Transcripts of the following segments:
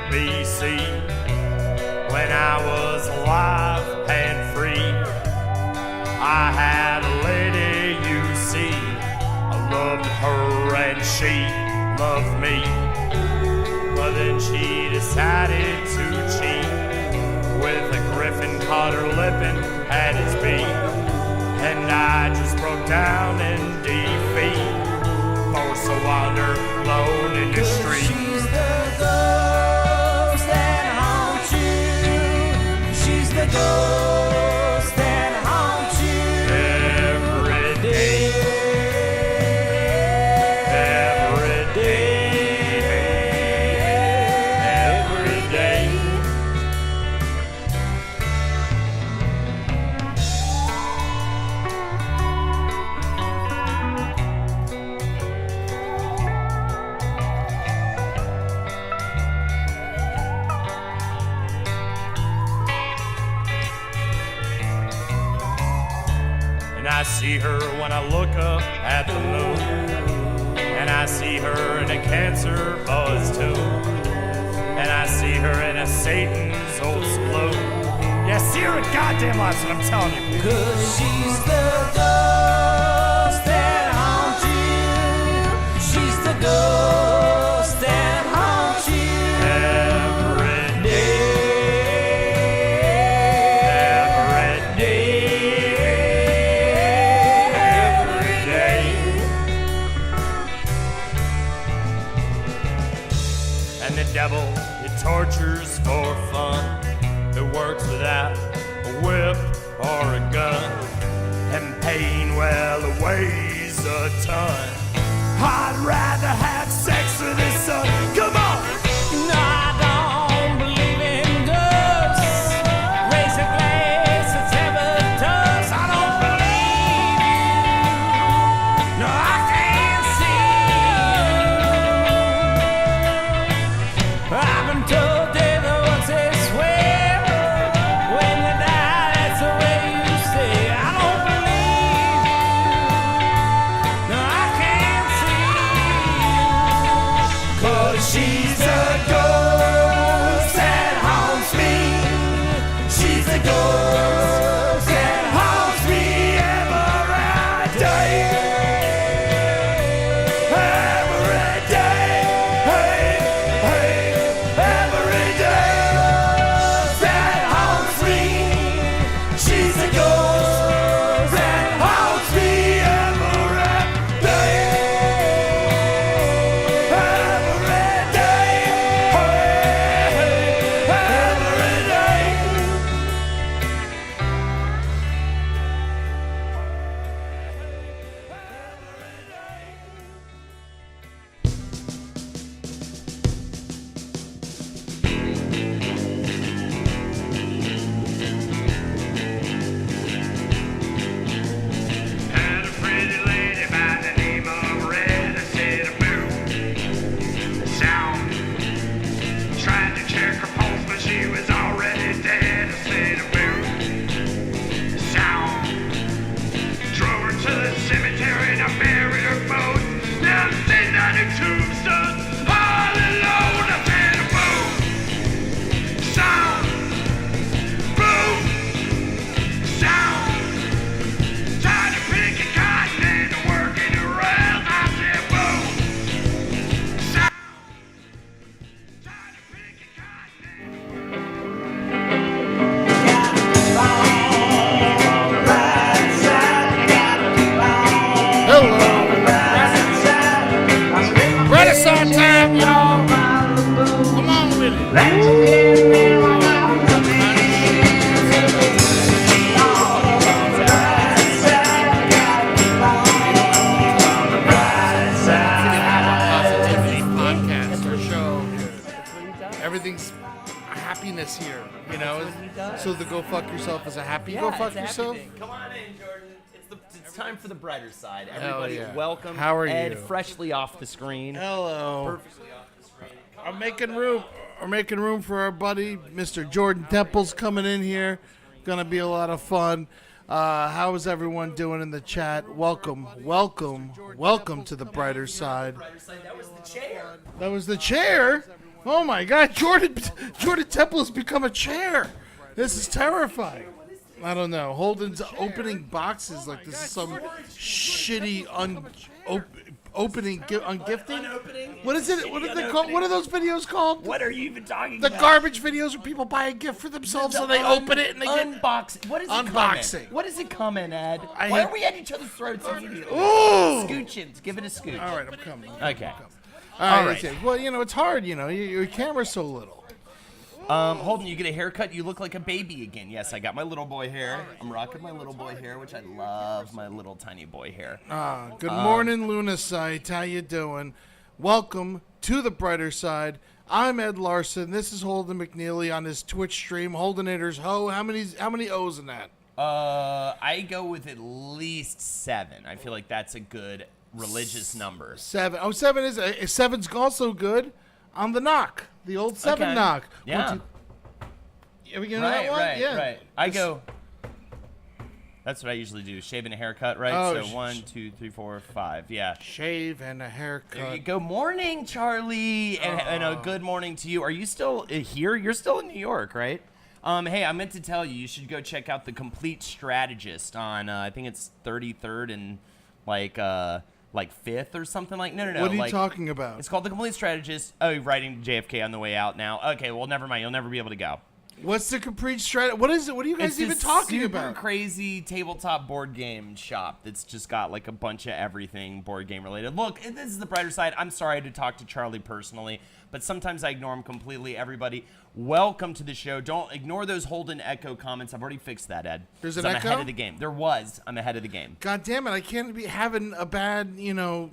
BC, when I was alive and free. I had a lady, you see, I loved her and she loved me. But then she decided to cheat with a griffin caught her lippin' at his beak. And I just broke down in defeat, forced to wander alone in the street. She's the ghost that haunts you. She's the ghost that haunts you every day. Every day. Every day. And I see her when I look up at the moon, and I see her in a cancer buzz too, and I see her in a Satan's old saloon. Yeah, see her at goddamn Larson, I'm telling you. 'Cause she's the ghost that haunts you. She's the ghost that haunts you Every day. Every day. Every day. And the devil, it tortures for fun. It works without a whip or a gun. And pain, well, it weighs a ton. I'd rather have sex with his son. Come on! No, I don't believe in ghosts. Raise a glass, it's ever dust. I don't believe you. No, I can't see you. I've been told they're the ones that swear. When you die, that's the way you stay. I don't believe you. No, I can't see you. 'Cause she's a ghost that haunts me. She's a ghost that haunts me every day. Every day. Hey, hey, every day. That haunts me. She's a ghost that haunts me every day. Every day. Hey, hey, every day. Had a pretty lady by the name of Red. I said a boo. Sound. Tried to check her pulse, but she was already dead. I said a boo. Sound. Drove her to the cemetery and I buried her bones. Now I'm sitting on a tombstone all alone. I said a boo. Sound. Boom. Sound. Tired of picking cotton and working around. I said boom. Sound. Tired of picking cotton. Renaissance time, y'all. Come on with it. Positivity podcast or show. Everything's happiness here, you know. So the go fuck yourself is a happy go fuck yourself. Come on in, Jordan. It's time for the brighter side. Hell Everybody, yeah. welcome. How are Ed, you? freshly off the screen. Hello. Perfectly off the screen. Come I'm making room. We're making room for our buddy, Mr. Jordan Temple's coming in here. Gonna be a lot of fun. How is everyone doing in the chat? Welcome to the brighter side. Brighter side. That was the chair. That was the chair. Oh my God, Jordan Temple has become a chair. This is terrifying. I don't know. Holden's opening boxes like this is some shitty opening ungifting. What is it? What are they called? What are those videos called? What are you even talking The about? garbage videos where people buy a gift for themselves and they open it and they get unboxing. What is it unboxing. What does it come in, Ed? I Why hate- are we at each other's throats immediately? Ooh! Scoochins. Give it a scooch. All right, I'm coming. Okay. All right. right. Well, it's hard. Your camera's so little. Holden, you get a haircut. You look like a baby again. Yes, I got my little boy hair. I'm rocking my little boy hair, which I love. My little tiny boy hair. Good morning, Lunasite. How you doing? Welcome to the brighter side. I'm Ed Larson. This is Holden McNeely on his Twitch stream. Holdenators Ho. How many O's in that? I go with at least 7. I feel like that's a good religious number. 7. Oh, 7 is 7's also good on the knock. The old 7 Okay. knock. Yeah. 1, 2. You know that one? Yeah. Right. I go. That's what I usually do. Shave and a haircut, right? Oh, So 1, 2, 3, 4, 5. Yeah. Shave and a There you haircut. go. Morning, Charlie, and a good morning to you. Are you still here? You're still in New York, right? Hey, I meant to tell you, you should go check out The Complete Strategist on, I think it's 33rd and like 5th or something like. No. What are you like, talking about? It's called The Complete Strategist. Oh, you're writing JFK on the way out now. Okay, well, never mind. You'll never be able to go. What's the complete strategy? What is it? What are you guys It's even this talking super about? crazy tabletop board game shop that's just got like a bunch of everything board game related. Look, this is the brighter side. I'm sorry to talk to Charlie personally, but sometimes I ignore him completely. Everybody, welcome to the show. Don't ignore those Holden Echo comments. I've already fixed that, Ed. There's an I'm echo? ahead of the game. There was. I'm ahead of the game. God damn it! I can't be having a bad,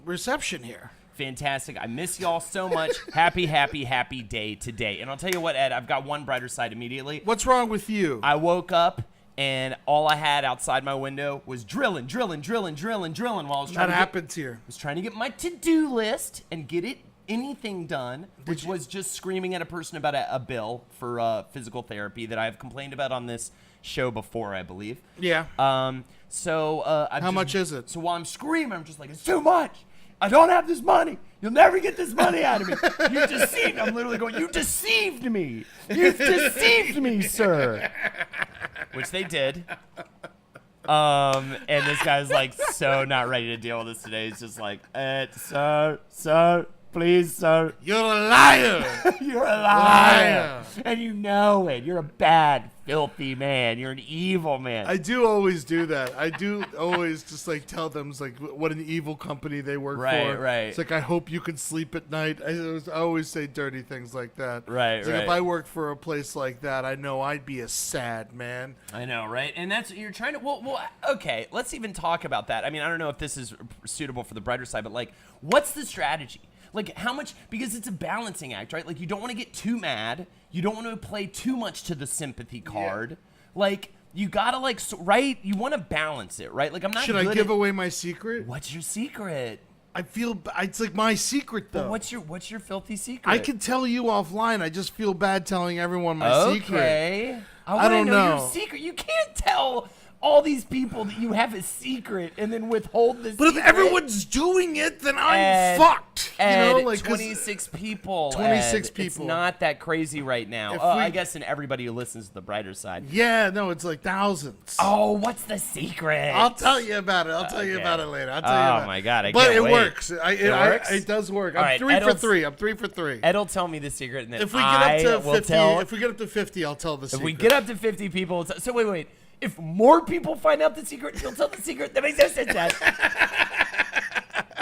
reception here. Fantastic. I miss y'all so much. Happy day today. And I'll tell you what, Ed, I've got one brighter side immediately. What's wrong with you? I woke up and all I had outside my window was drilling while I was trying That happens here. was trying to get my to-do list and get anything done, which was just screaming at a person about a bill for physical therapy that I've complained about on this show before, I believe. Yeah. How much is it? So while I'm screaming, I'm just like, it's too much. I don't have this money. You'll never get this money out of me. You deceived. I'm literally going, you deceived me. You've deceived me, sir. Which they did. And this guy's like so not ready to deal with this today. He's just like, sir, please, sir. You're a liar. You're a liar. And you know it. You're a bad, filthy man. You're an evil man. I do always do that. I do always just like tell them it's like what an evil company they work for. Right. It's like I hope you can sleep at night. I always say dirty things like that. Right, It's like right. if I worked for a place like that, I know I'd be a sad man. I know, right? And that's what you're trying to. Well, okay. Let's even talk about that. I mean, I don't know if this is suitable for the brighter side, but like, what's the strategy? Like, how much? Because it's a balancing act, right? Like, you don't want to get too mad. You don't want to play too much to the sympathy card. Yeah. Like, you gotta right? You want to balance it, right? Like, I'm not. Should good I give at, away my secret? What's your secret? I feel it's like my secret though. What's your filthy secret? I can tell you offline. I just feel bad telling everyone my secret. Okay. I wanna don't know know. your secret. You can't tell all these people that you have a secret and then withhold the But secret. if everyone's doing it, then I'm Ed, fucked. Ed, 'cause 26 people. 26 Ed. people. It's not that crazy right now. If I we- guess in everybody who listens to the brighter side. Yeah, no, it's like thousands. Oh, what's the secret? I'll tell you about it. I'll tell you Okay. about it later. I'll tell you about it. Oh my God, I But can't it wait. works. It works? It does work. All I'm right, 3 Ed for will- 3. I'm 3 for 3. Ed will tell me the secret, and then If we get up to will 50, tell. if we get up to 50, I'll tell the If secret. we get up to 50 people, so wait. If more people find out the secret, you'll tell the secret. That makes no sense, Ed.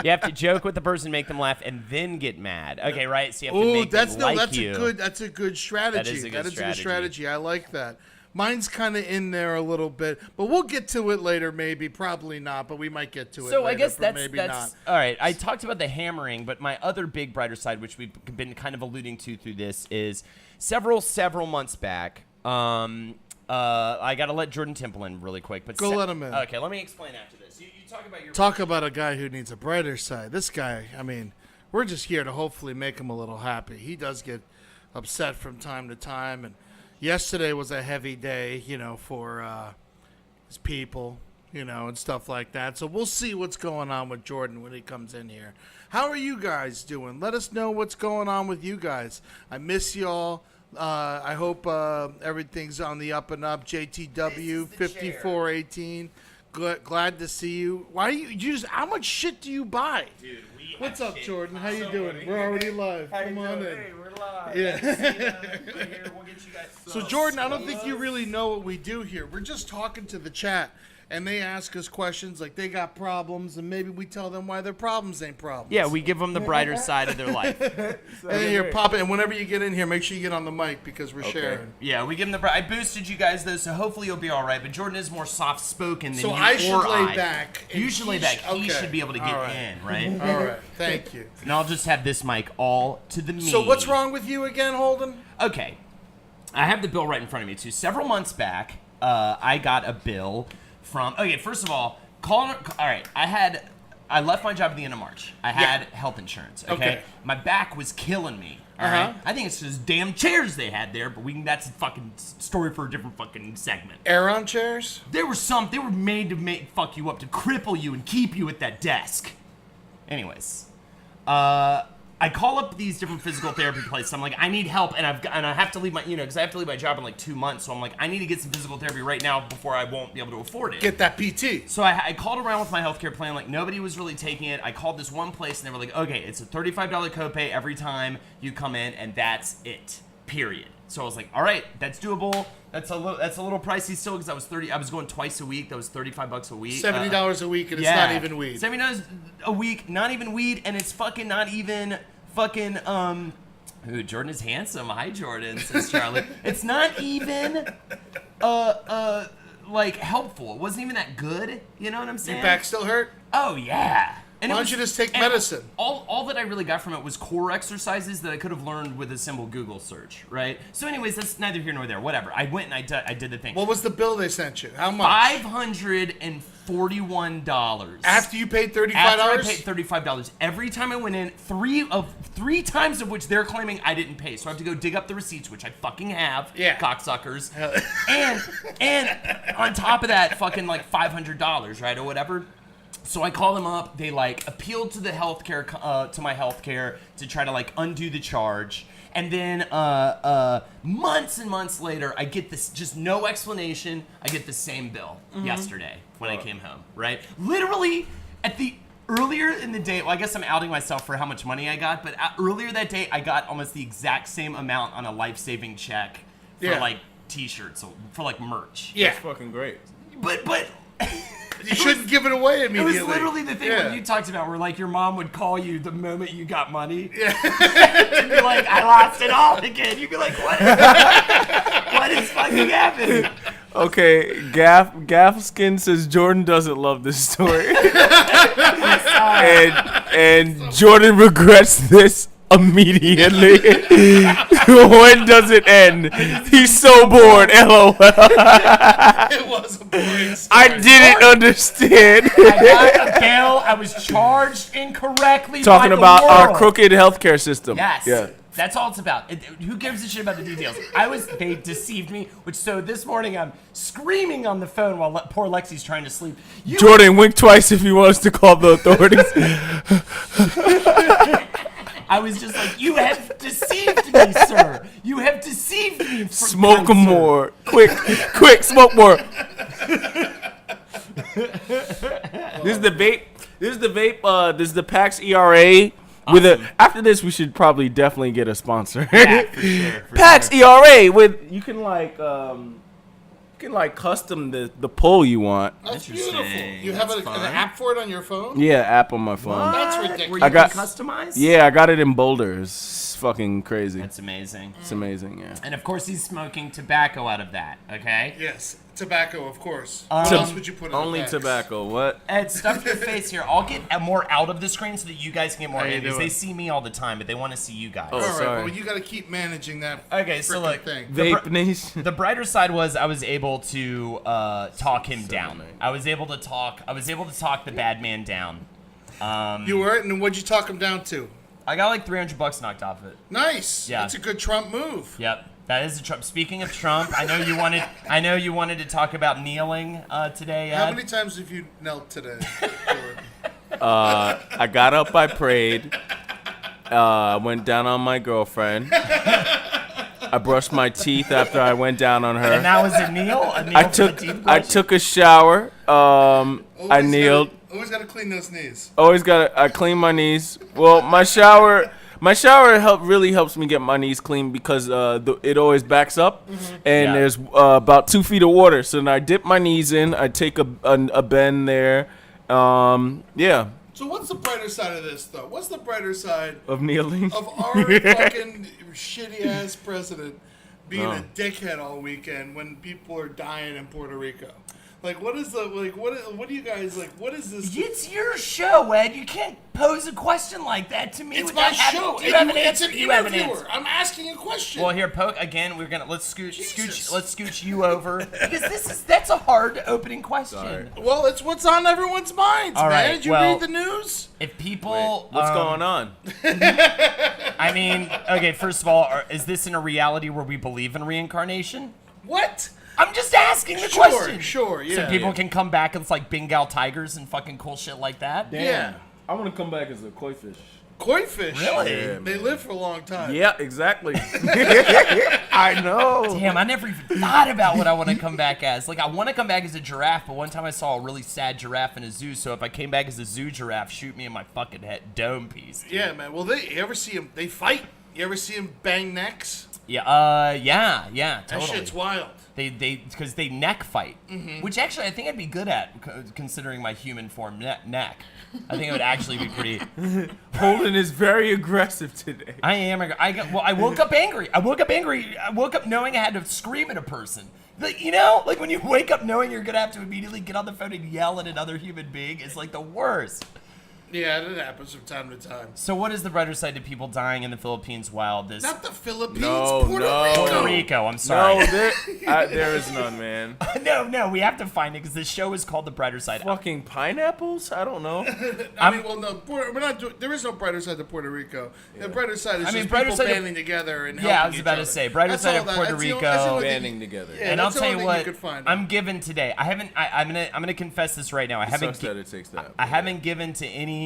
You have to joke with the person, make them laugh, and then get mad. Okay, right? So you have to Ooh, make them like that's you. that's a good strategy. That is a good strategy. I like that. Mine's kind of in there a little bit, but we'll get to it later. Maybe, probably not, but we might get to it. So later, I guess but that's maybe not. all right. I talked about the hammering, but my other big brighter side, which we've been kind of alluding to through this, is several months back. I got to let Jordan Temple in really quick, but Go let him in. Okay, let me explain after this. You talk about your Talk about a guy who needs a brighter side. This guy, I mean, we're just here to hopefully make him a little happy. He does get upset from time to time, and yesterday was a heavy day, for his people. and stuff like that. So we'll see what's going on with Jordan when he comes in here. How are you guys doing? Let us know what's going on with you guys. I miss y'all. I hope everything's on the up and up. JTW 5418. Glad to see you. Why you just? How much shit do you buy? Dude, What's up, Jordan? How you doing? We're already live. Come on in. Hey, we're live. Yeah. Right here. We'll get you guys So Jordan, I don't think you really know what we do here. We're just talking to the chat, and they ask us questions like they got problems, and maybe we tell them why their problems ain't problems. Yeah, we give them the brighter side of their life. And here, pop it. And whenever you get in here, make sure you get on the mic because we're sharing. Yeah, we give them the. I boosted you guys though, so hopefully you'll be all right. But Jordan is more soft-spoken than So you I should or lay I. back. and You should lay back. He okay. should be able to get All right. in, right? All right. Thank you. And I'll just have this mic all to the me. So what's wrong with you again, Holden? Okay, I have the bill right in front of me too. Several months back, I got a bill from. Okay, first of all, all right. I left my job at the end of March. I had health insurance. Okay, my back was killing me. All right, I think it's just damn chairs they had there, but that's a fucking story for a different fucking segment. Aeron chairs? They were made to fuck you up, to cripple you and keep you at that desk. Anyways, I call up these different physical therapy places. I'm like, I need help, and I have to leave my, because I have to leave my job in like 2 months. So I'm like, I need to get some physical therapy right now before I won't be able to afford it. Get that PT. So I called around with my healthcare plan. Like, nobody was really taking it. I called this one place, and they were like, okay, it's a $35 copay every time you come in, and that's it. Period. So I was like, all right, that's doable. That's a little pricey still because I was going twice a week. That was $35 a week. $70 a week, and it's not even weed. $70 a week, not even weed, and it's fucking not even fucking Ooh, Jordan is handsome. Hi, Jordan, says Charlie. It's not even like helpful. It wasn't even that good. You know what I'm saying? Your back still hurt? Oh yeah. And Why don't you just take medicine? All that I really got from it was core exercises that I could have learned with a simple Google search, right? So anyways, that's neither here nor there. Whatever. I went and I did the thing. What was the bill they sent you? How much? $541. After you paid $35? After I paid $35. Every time I went in, three times of which they're claiming I didn't pay. So I have to go dig up the receipts, which I fucking have. Yeah. Cocksuckers. and on top of that, fucking like $500, right, or whatever. So I call them up. They like appealed to the healthcare, to my healthcare to try to like undo the charge. And then months and months later, I get this, just no explanation. I get the same bill yesterday when I came home, right? Literally earlier in the day, well, I guess I'm outing myself for how much money I got, but earlier that day, I got almost the exact same amount on a life-saving check for like t-shirts, for like merch. Yeah. That's fucking great. But You shouldn't give it away it immediately. was literally the thing Yeah. when you talked about where like your mom would call you the moment you got money. Yeah. And be like, I lost it all again. You'd be like, what is fucking happening? Okay, Gaffskin says Jordan doesn't love this story. and Jordan regrets this immediately. When does it end? He's so bored. LOL. It was a boring story. I didn't understand. I got a bill. I was charged incorrectly. Talking by the about our world. crooked healthcare system. Yes. Yeah. That's all it's about. Who gives a shit about the details? They deceived me. So this morning I'm screaming on the phone while poor Lexi's trying to sleep. Jordan, wink twice if you want us to call the authorities. I was just like, you have deceived me, sir. You have deceived me. Smoke more. Quick, smoke more. This is the vape. This is the PAX ERA. Awesome. After this, we should probably definitely get a sponsor. Yeah, for sure. PAX ERA with you can custom the poll you want. That's Interesting. beautiful. You have That's an fun. app for it on your phone? Yeah, app on my phone. That's Where ridiculous. you I got- can customize? Yeah, I got it in Boulder. It's fucking crazy. That's amazing. It's amazing. Yeah. And of course, he's smoking tobacco out of that, okay? Yes. Tobacco, of course. What To- else would you put in Only the PAX? tobacco. What? Ed, stuff your face here. I'll get more out of the screen so that you guys can get more How you in because doing? they see me all the time, but they want to see you guys. Oh, All right, sorry. well, you got to keep managing that Okay, so frickin' look, thing. Vape nation. The brighter side was I was able to talk him down. I was able to talk the bad man down. You were, and what'd you talk him down to? I got like $300 knocked off of it. Nice. Yeah. That's a good Trump move. Yep. That is a Trump. Speaking of Trump, I know you wanted to talk about kneeling today, Ed. How many times have you knelt today? I got up, I prayed. Went down on my girlfriend. I brushed my teeth after I went down on her. And that was a kneel? I took a shower. I kneeled. Always got to clean those knees. I clean my knees. Well, my shower really helps me get my knees clean because it always backs up, and there's about 2 feet of water. So then I dip my knees in. I take a bend there. Yeah. So what's the brighter side of this, though? What's the brighter side Of kneeling. of our fucking shitty ass president being a dickhead all weekend when people are dying in Puerto Rico? Like, what is the what do you guys like? What is this? It's your show, Ed. You can't pose a question like that to me. It's without my having- show. Do you have an It's answer? an Do you have an interviewer. answer? I'm asking a question. Well, here, poke again. Let's Jesus. scooch you over because that's a hard opening question. Sorry. Well, it's what's on everyone's minds, All man. right, Did you well- read the news? If people, What's going on? I mean, okay. First of all, is this in a reality where we believe in reincarnation? What? I'm just asking the question. Sure, yeah. So people can come back as like Bengal tigers and fucking cool shit like that. Yeah. I want to come back as a koi fish. Koi fish. Really? Yeah, They live for a long time. Yeah, exactly. I know. Damn, I never even thought about what I want to come back as. Like, I want to come back as a giraffe, but one time I saw a really sad giraffe in a zoo, so if I came back as a zoo giraffe, shoot me in my fucking head dome piece. Yeah, man. Well, you ever see them? They fight. You ever see them bang necks? Yeah, yeah, That totally. shit's wild. Because they neck fight, which actually I think I'd be good at, considering my human form neck. I think it would actually be pretty. Holden is very aggressive today. I am. I woke up angry. I woke up knowing I had to scream at a person. Like, you know, like when you wake up knowing you're gonna have to immediately get on the phone and yell at another human being, it's like the worst. Yeah, that happens from time to time. So what is the brighter side to people dying in the Philippines while this... Not the Philippines, No, Puerto no. Rico. Puerto Rico, I'm sorry. No, there is none, man. No, we have to find it because this show is called The Brighter Side. Fucking pineapples? I don't know. I mean, well, no, we're not doing. There is no brighter side to Puerto Rico. The brighter side is just brighter people side of- banding together and Yeah, I helping was each about to other. say, brighter That's side all of that- Puerto that's the only- Rico. that's the only thing- Banding together. Yeah, And I'll that's the tell you only thing what, you could find. I'm given today. I'm gonna confess this right now. I haven't Sucks that it takes that. I haven't given to any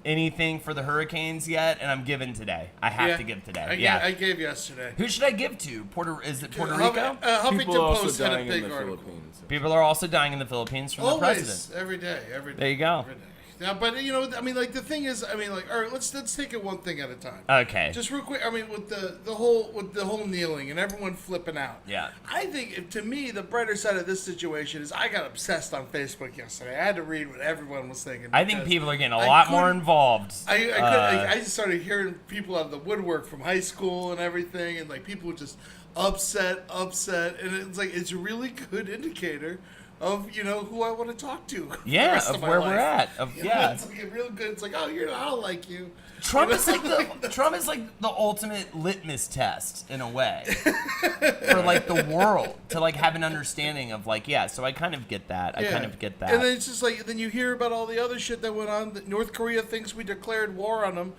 anything for the Hurricanes yet, and I'm given today. I have to give today. I gave yesterday. Who should I give to? Is it Puerto Huff- Rico? People Huffington are also Post had a dying in big the article. Philippines. People are also dying in the Philippines from the president. Always, every day. There you go. Every day. Now, but you know, I mean, like the thing is, I mean, like, all right, let's take it one thing at a time. Okay. Just real quick, I mean, with the whole kneeling and everyone flipping out. Yeah. I think to me the brighter side of this situation is I got obsessed on Facebook yesterday. I had to read what everyone was thinking. I think because people are getting a I lot more couldn't- involved. I just started hearing people out of the woodwork from high school and everything, and like people were just upset, and it's like it's a really good indicator of who I want to talk to. for the Yeah, rest of my where life. we're at. It's like a real good. It's like, oh, I don't like you. Trump You is know? like the ultimate litmus test in a way for like the world to like have an understanding of like so I kind of get that. I kind of get that. And then it's just like then you hear about all the other shit that went on. That North Korea thinks we declared war on them.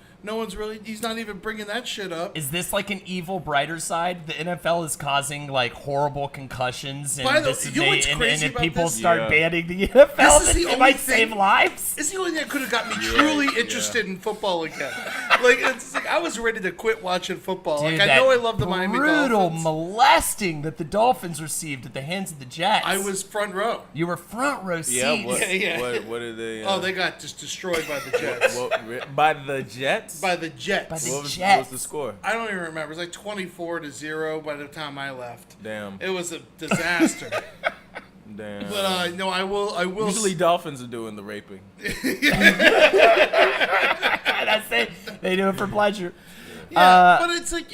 He's not even bringing that shit up. Is this like an evil brighter side? The NFL is causing like horrible concussions, and By the- this is you know what's crazy if about people this? start Yeah. banning the NFL, This is then the it only might thing- save lives. It's the only thing that could have got me truly interested in football again. Like it's like I was ready to quit watching football. Dude, like I know that I love the Miami brutal Dolphins. molesting that the Dolphins received at the hands of the Jets. I was front row. You were front row seats. Yeah, what, Yeah. what did they? Oh, they got just destroyed by the Jets. by the Jets? By the Jets. By the what was Jets. the score? I don't even remember. It was like 24-0 by the time I left. Damn. It was a disaster. Damn. But no, I will. Usually Dolphins are doing the raping. That's it. They do it for pleasure. Yeah, but it's like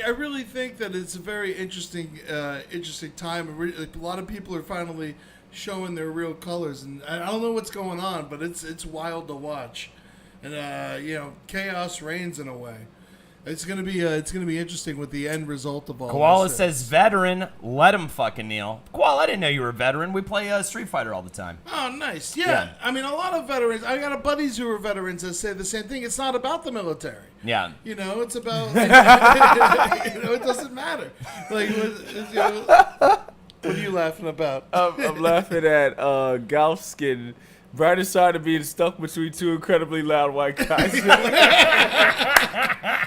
I really think that it's a very interesting time. Like, a lot of people are finally showing their real colors, and I don't know what's going on, but it's wild to watch, and chaos reigns in a way. It's gonna be interesting with the end result of all. Koala this. says veteran. Let him fucking kneel. Koala, I didn't know you were a veteran. We play Street Fighter all the time. Oh, nice. Yeah. I mean, a lot of veterans. I got buddies who are veterans that say the same thing. It's not about the military. Yeah. You know, it's about. It doesn't matter. Like, what are you laughing about? I'm laughing at Galfskin. Brighter side of being stuck between two incredibly loud white guys.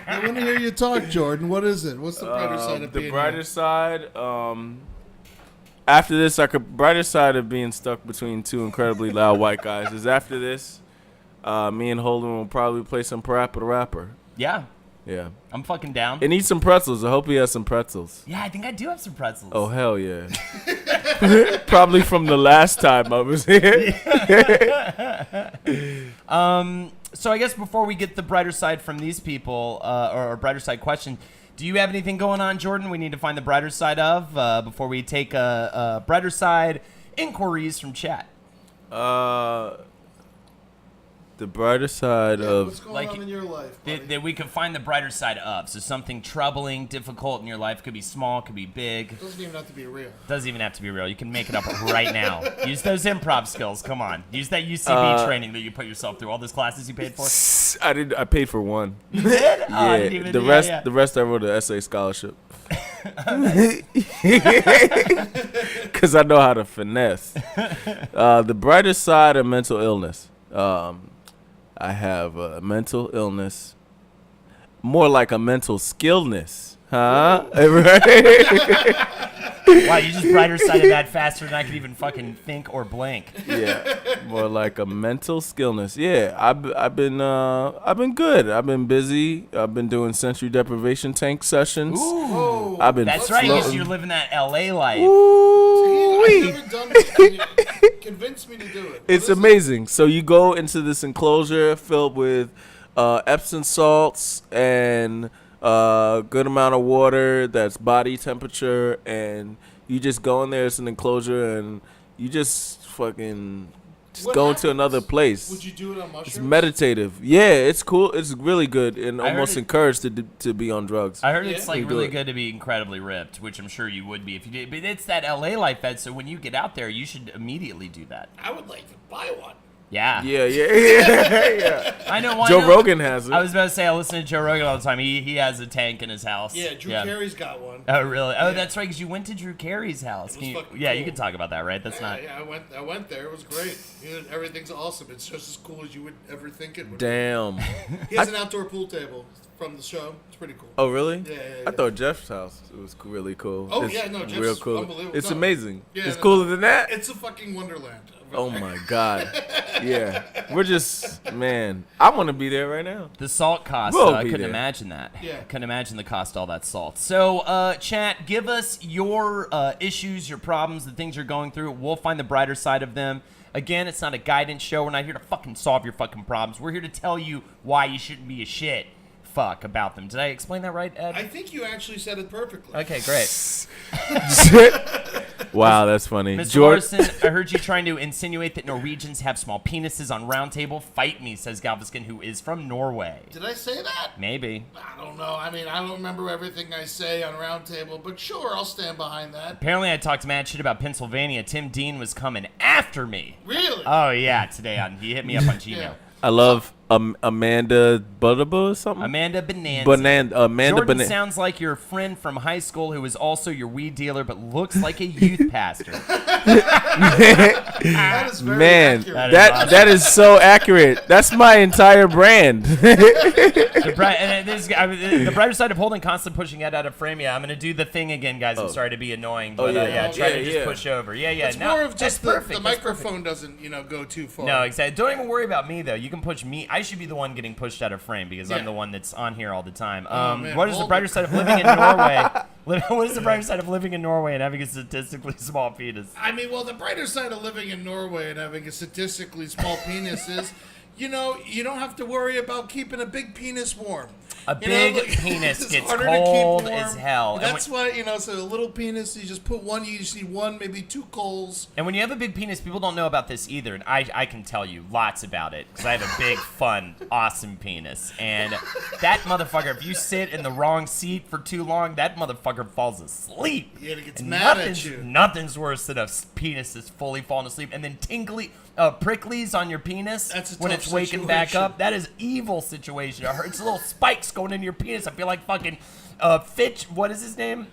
I want to hear you talk, Jordan. What is it? What's the brighter side of being the brighter here? side? After this, brighter side of being stuck between two incredibly loud white guys is after this, me and Holden will probably play some Parappa the Rapper. Yeah. Yeah. I'm fucking down. And eat some pretzels. I hope he has some pretzels. Yeah, I think I do have some pretzels. Oh, hell yeah. Probably from the last time I was here. So I guess before we get the brighter side from these people, or a brighter side question, do you have anything going on, Jordan, we need to find the brighter side of before we take a brighter side inquiries from chat? The brighter side of... What's going like, on in your life, buddy? That we can find the brighter side of. So something troubling, difficult in your life. Could be small, could be big. It doesn't even have to be real. Doesn't even have to be real. You can make it up right now. Use those improv skills. Come on. Use that UCB training that you put yourself through. All those classes you paid for. I paid for one. You did? Oh, I Yeah, didn't even, the rest I wrote an essay scholarship. Because I know how to finesse. The brighter side of mental illness. I have a mental illness, more like a mental skillness, huh? Right? Wow, you just brighter sided that faster than I could even fucking think or blink. Yeah, more like a mental skillness. Yeah, I've been good. I've been busy. I've been doing sensory deprivation tank sessions. Ooh. I've been That's right, because floating. you're living that LA life. I've never done this. Convince me to do it. It's amazing. So you go into this enclosure filled with Epsom salts and a good amount of water that's body temperature, and you just go in there. It's an enclosure, and you just fucking go into another place. Would you do it on mushrooms? It's meditative. Yeah, it's cool. It's really good, and I heard almost it- encouraged to be on drugs. I heard it's Yeah. like We do really it. good to be incredibly ripped, which I'm sure you would be if you did. But it's that LA life, Ed, so when you get out there, you should immediately do that. I would like to buy one. Yeah. Yeah. I know why. Joe Rogan has it. I was about to say, I listen to Joe Rogan all the time. He has a tank in his house. Yeah, Drew Carey's got one. Oh, really? Oh, that's right, because you went to Drew Carey's house. It was Can you- fucking yeah, cool. you can talk about that, right? That's Yeah, not... yeah, I went there. It was great. Everything's awesome. It's just as cool as you would ever think it would. Damn. He has an outdoor pool table from the show. It's pretty cool. Oh, really? Yeah. I thought Jeff's house was really cool. Oh, It's yeah, no, Jeff's real cool. unbelievable. It's No. amazing. Yeah, It's no, cooler than that. It's a fucking wonderland. Oh my god. Yeah. We're just, man. I want to be there right now. The salt cost, We'll I be couldn't there. imagine that. Yeah. Couldn't imagine the cost of all that salt. So, chat, give us your issues, your problems, the things you're going through. We'll find the brighter side of them. Again, it's not a guidance show. We're not here to fucking solve your fucking problems. We're here to tell you why you shouldn't be a shit fuck about them. Did I explain that right, Ed? I think you actually said it perfectly. Okay, great. Wow, that's funny. Mr. Larson, I heard you trying to insinuate that Norwegians have small penises on Round Table. Fight me, says Galveston, who is from Norway. Did I say that? Maybe. I don't know. I mean, I don't remember everything I say on Round Table, but sure, I'll stand behind that. Apparently, I talked mad shit about Pennsylvania. Tim Dean was coming after me. Really? Oh, yeah, today he hit me up on Gmail. Yeah. I love Amanda Butterba or something. Amanda Bonanza. Amanda Jordan Bonanza. sounds like your friend from high school who is also your weed dealer but looks like a youth pastor. That is very Man, accurate. that is so accurate. That's my entire brand. The brighter side of holding constantly pushing Ed out of frame. Yeah, I'm going to do the thing again, guys. I'm sorry to be annoying, but yeah. try to Yeah, just yeah. push over. Yeah. It's No, more of that's just the perfect. That's perfect. microphone doesn't, go too far. No, exactly. Don't even worry about me, though. You can push me. I should be the one getting pushed out of frame because I'm Yeah. the one that's on here all the time. man, What is the hold brighter it. side of living in Norway? What is the brighter side of living in Norway and having a statistically small penis? I mean, well, the brighter side of living in Norway and having a statistically small penis is, you don't have to worry about keeping a big penis warm. A big penis it's gets harder to keep cold warm. as hell. That's why, so a little penis, you just put one, you just need one, maybe 2 coals. And when you have a big penis, people don't know about this either, and I can tell you lots about it, because I have a big, fun, awesome penis. And that motherfucker, if you sit in the wrong seat for too long, that motherfucker falls asleep. Yeah, it gets And mad at you. Nothing's worse than a penis that's fully falling asleep, and then pricklies on your penis That's a when tough it's waking back situation. up. That is evil situation. It hurts little spikes going into your penis. I feel like fucking Fitch. What is his name?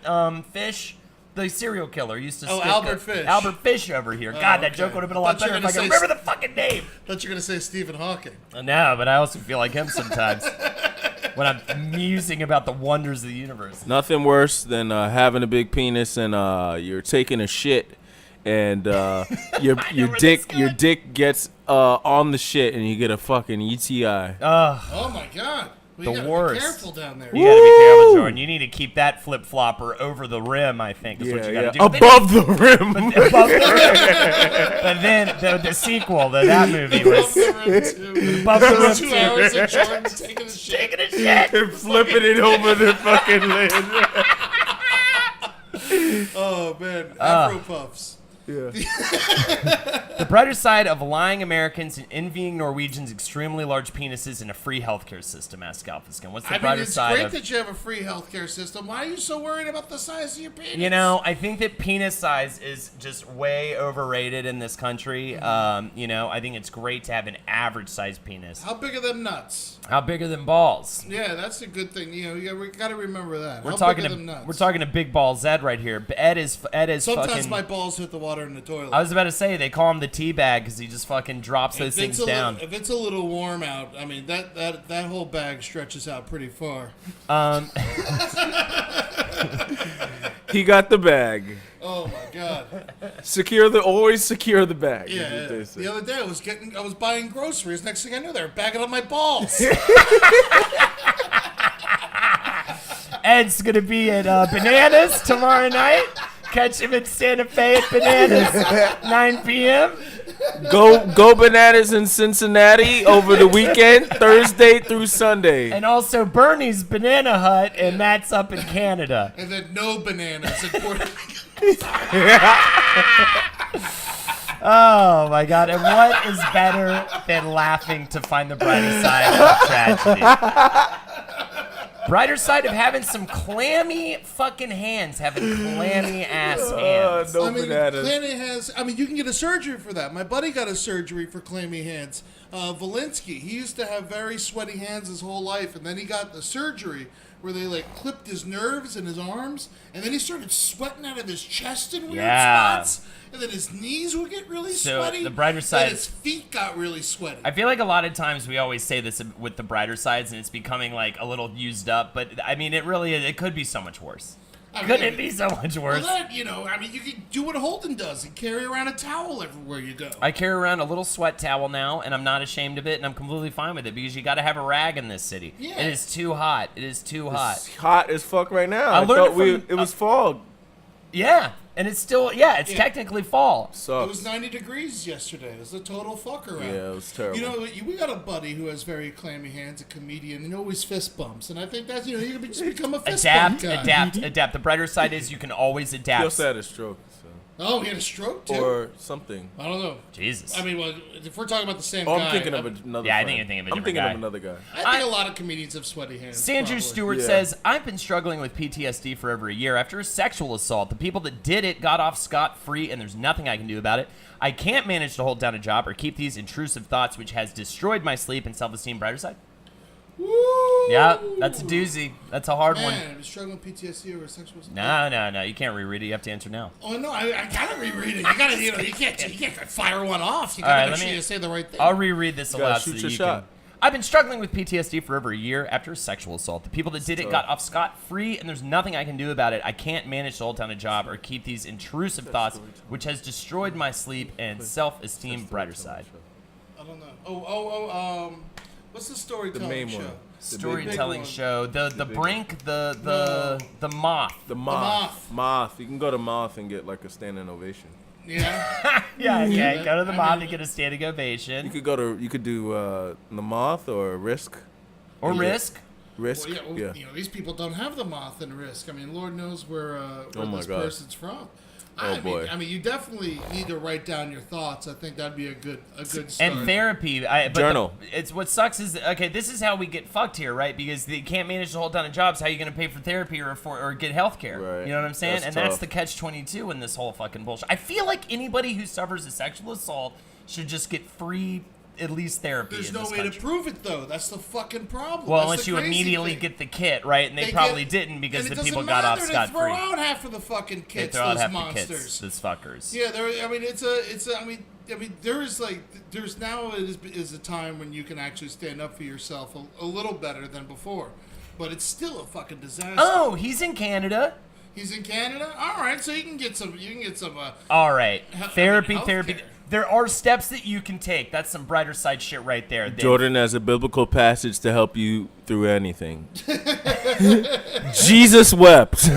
Fish. The serial killer used to. Oh, stick Albert a- Fish. Albert Fish over here. God, that okay. joke would have been a lot Thought you better were if I gonna could say remember the fucking name. Thought you were going to say Stephen Hawking. No, but I also feel like him sometimes when I'm musing about the wonders of the universe. Nothing worse than having a big penis and you're taking a shit and your where dick this your going. dick gets on the shit and you get a fucking UTI. Oh, my God. Well, The you gotta worst. be careful down there. You gotta be careful, Jordan. You need to keep that flip flopper over the rim, I think, is what you gotta do. Above the rim. Above the rim. But then the sequel to that movie was above the rim 2 too. hours of Jordan taking a shit. Taking a shit. and flipping it over the fucking lid. Oh, man. Afro puffs. Yeah. The brighter side of lying Americans and envying Norwegians' extremely large penises and a free healthcare system, asked Galfiskin. What's the I mean, brighter it's side great of... that you have a free healthcare system. Why are you so worried about the size of your penis? You know, I think that penis size is just way overrated in this country. I think it's great to have an average sized penis. How big are them nuts? How big are them balls? Yeah, that's a good thing. We got to remember that. We're How talking big are to them nuts? we're talking to Big Balls Ed right here. Ed is Sometimes fucking. my balls hit the water in the toilet. I was about to say they call him the tea bag because he just fucking drops those If it's things down. If it's a little warm out, I mean that whole bag stretches out pretty far. He got the bag. Oh my God! Always secure the bag. is Yeah. what they say. The other day I was buying groceries. Next thing I knew, they were bagging up my balls. Ed's gonna be at Bananas tomorrow night. Catch him at Santa Fe at Bananas, 9 p.m. Go Bananas in Cincinnati over the weekend, Thursday through Sunday. And also Bernie's Banana Hut, and that's up in Canada. And then no bananas in Puerto Rico. Oh my God! And what is better than laughing to find the brighter side of tragedy? Brighter side of having some clammy fucking hands, having clammy ass hands. No I mean, bananas. clammy hands. I mean, you can get a surgery for that. My buddy got a surgery for clammy hands. Valinsky, he used to have very sweaty hands his whole life, and then he got the surgery where they clipped his nerves in his arms, and then he started sweating out of his chest in weird Yeah. spots, and then his knees would get really So, sweaty. the brighter then side- his feet got really sweaty. I feel like a lot of times we always say this with the brighter sides, and it's becoming a little used up. But I mean, it could be so much worse. I mean, Couldn't it be so much Well, worse? that, you can do what Holden does and carry around a towel everywhere you go. I carry around a little sweat towel now, and I'm not ashamed of it, and I'm completely fine with it because you got to have a rag in this city. Yeah. It is too hot. It is too hot. It's hot as fuck right now. I I learned thought it from- it was fog. Yeah, and it's still it's Yeah. technically fall. It Sucks. was 90 degrees yesterday. It was a total fucker out. Yeah, it was terrible. You know, we got a buddy who has very clammy hands, a comedian, and always fist bumps. And I think that's, you can just become a fist bump guy. Adapt. The brighter side is you can always He adapt. also had a stroke. Oh, he had a stroke, too? Or something. I don't know. Jesus. I mean, well, if we're talking about the same Oh, guy. I'm thinking of another Yeah, I friend. think you're thinking of a I'm different thinking guy. of another guy. I think a lot of comedians have sweaty hands. Sandrew probably. Stewart Yeah. says, I've been struggling with PTSD for over a year after a sexual assault. The people that did it got off scot-free, and there's nothing I can do about it. I can't manage to hold down a job or keep these intrusive thoughts, which has destroyed my sleep and self-esteem. Brighter side? Woo! Yeah, that's a doozy. That's a hard one. Man, I'm struggling with PTSD over sexual assault. No. You can't reread it. You have to answer now. Oh, no, I gotta reread it. You gotta, you can't fire one off. You All gotta right, make let sure me- you say the right thing. I'll reread this gotta aloud so shoot that your you shot. can. I've been struggling with PTSD for over a year after a sexual assault. The people that did it got off scot-free, and there's nothing I can do about it. I can't manage to hold down a job or keep these intrusive thoughts, which has destroyed my sleep and self-esteem. Brighter side. I don't know. What's the storytelling main show? one. Storytelling one. show. The big brink. The moth. The moth. Moth. You can go to Moth and get a standing ovation. Yeah. Yeah. Yeah, Go to the I moth mean- and get a standing ovation. You could do the Moth or Risk. Or Risk. Risk. Well, Yeah. You know, these people don't have the moth and Risk. I mean, Lord knows where my this God. person's from. Boy. I mean, you definitely need to write down your thoughts. I think that'd be a good start. And therapy. But Journal. It's what sucks is okay. This is how we get fucked here, right? Because they can't manage to hold down a job. So how are you going to pay for therapy or get health care? Right. You know what I'm saying? That's That's tough. the catch-22 in this whole fucking bullshit. I feel like anybody who suffers a sexual assault should just get free at least therapy. There's in no this way country. to prove it, though. That's the fucking problem. Well, That's unless the you crazy immediately thing. get the kit, right? And they They probably get- didn't because and the it people doesn't got off matter. scot They throw free. out half of the fucking They kits. throw out Those half monsters. the kids, those fuckers. Yeah, I mean, there's now is a time when you can actually stand up for yourself a little better than before, but it's still a fucking disaster. Oh, he's in Canada. He's in Canada. All right, so you can get some. All right, therapy. healthcare. There are steps that you can take. That's some brighter side shit right there. Jordan has a biblical passage to help you through anything. Jesus wept.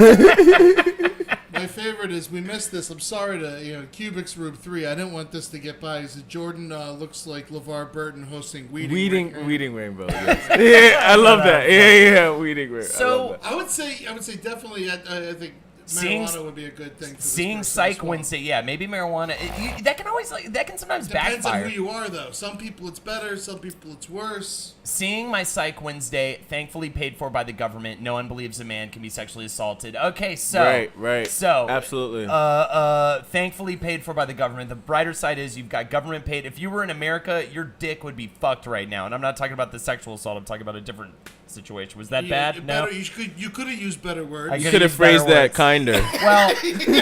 My favorite is we missed this. I'm sorry to Cubics Room 3. I didn't want this to get by. He said Jordan looks like LeVar Burton hosting Weeding Rainbow. Yes. Yeah, I love that. Yeah, Weeding Rainbow. So I would say definitely. I think marijuana would be a good thing. For this seeing person Psych as well. Wednesday, yeah, maybe marijuana. That can sometimes Depends backfire. on who you are, though. Some people it's better. Some people it's worse. Seeing my Psych Wednesday, thankfully paid for by the government. No one believes a man can be sexually assaulted. Okay, so Right. So Absolutely. thankfully paid for by the government. The brighter side is you've got government paid. If you were in America, your dick would be fucked right now. And I'm not talking about the sexual assault. I'm talking about a different situation. Was that Yeah, bad? No. better, you could have used better words. I You could could have use better phrased that words. kinder. Well,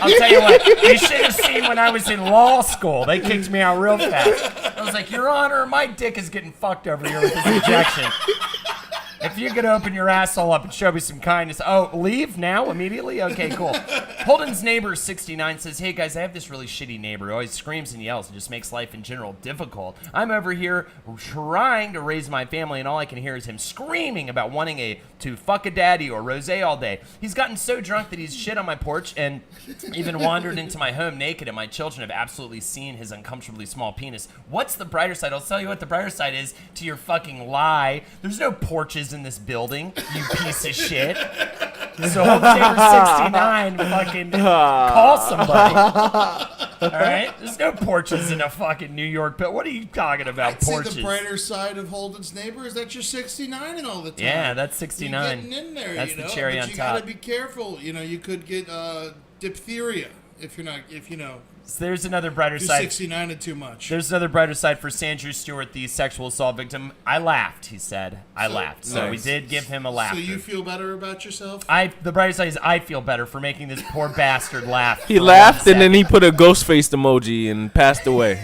I'll tell you what. You should have seen when I was in law school. They kicked me out real fast. I was like, Your Honor, my dick is getting fucked over here with this injection. If you could open your asshole up and show me some kindness. Oh, leave now? Immediately? Okay, cool. Holden's neighbor, 69, says, hey, guys, I have this really shitty neighbor who always screams and yells and just makes life in general difficult. I'm over here trying to raise my family, and all I can hear is him screaming about wanting to fuck a daddy or rosé all day. He's gotten so drunk that he's shit on my porch and even wandered into my home naked, and my children have absolutely seen his uncomfortably small penis. What's the brighter side? I'll tell you what the brighter side is to your fucking lie. There's no porches in this building, you piece of shit. So Holden's neighbor 69 fucking call somebody. All right? There's no porches in a fucking New York, but what are you talking about, I'd porches? say the brighter side of Holden's neighbor is that you're 69 and all the time. Yeah, that's 69. You're getting in there, That's you know? the cherry but on you top. gotta be careful. You could get diphtheria if So there's another brighter you're side. 69 and too much. There's another brighter side for Sandrew Stewart, the sexual assault victim. I laughed, he said. I laughed. So we Nice. did give him a laugh. So you feel better about yourself? The brighter side is I feel better for making this poor bastard laugh. He for laughed 1 and then he second. put a ghost faced emoji and passed away.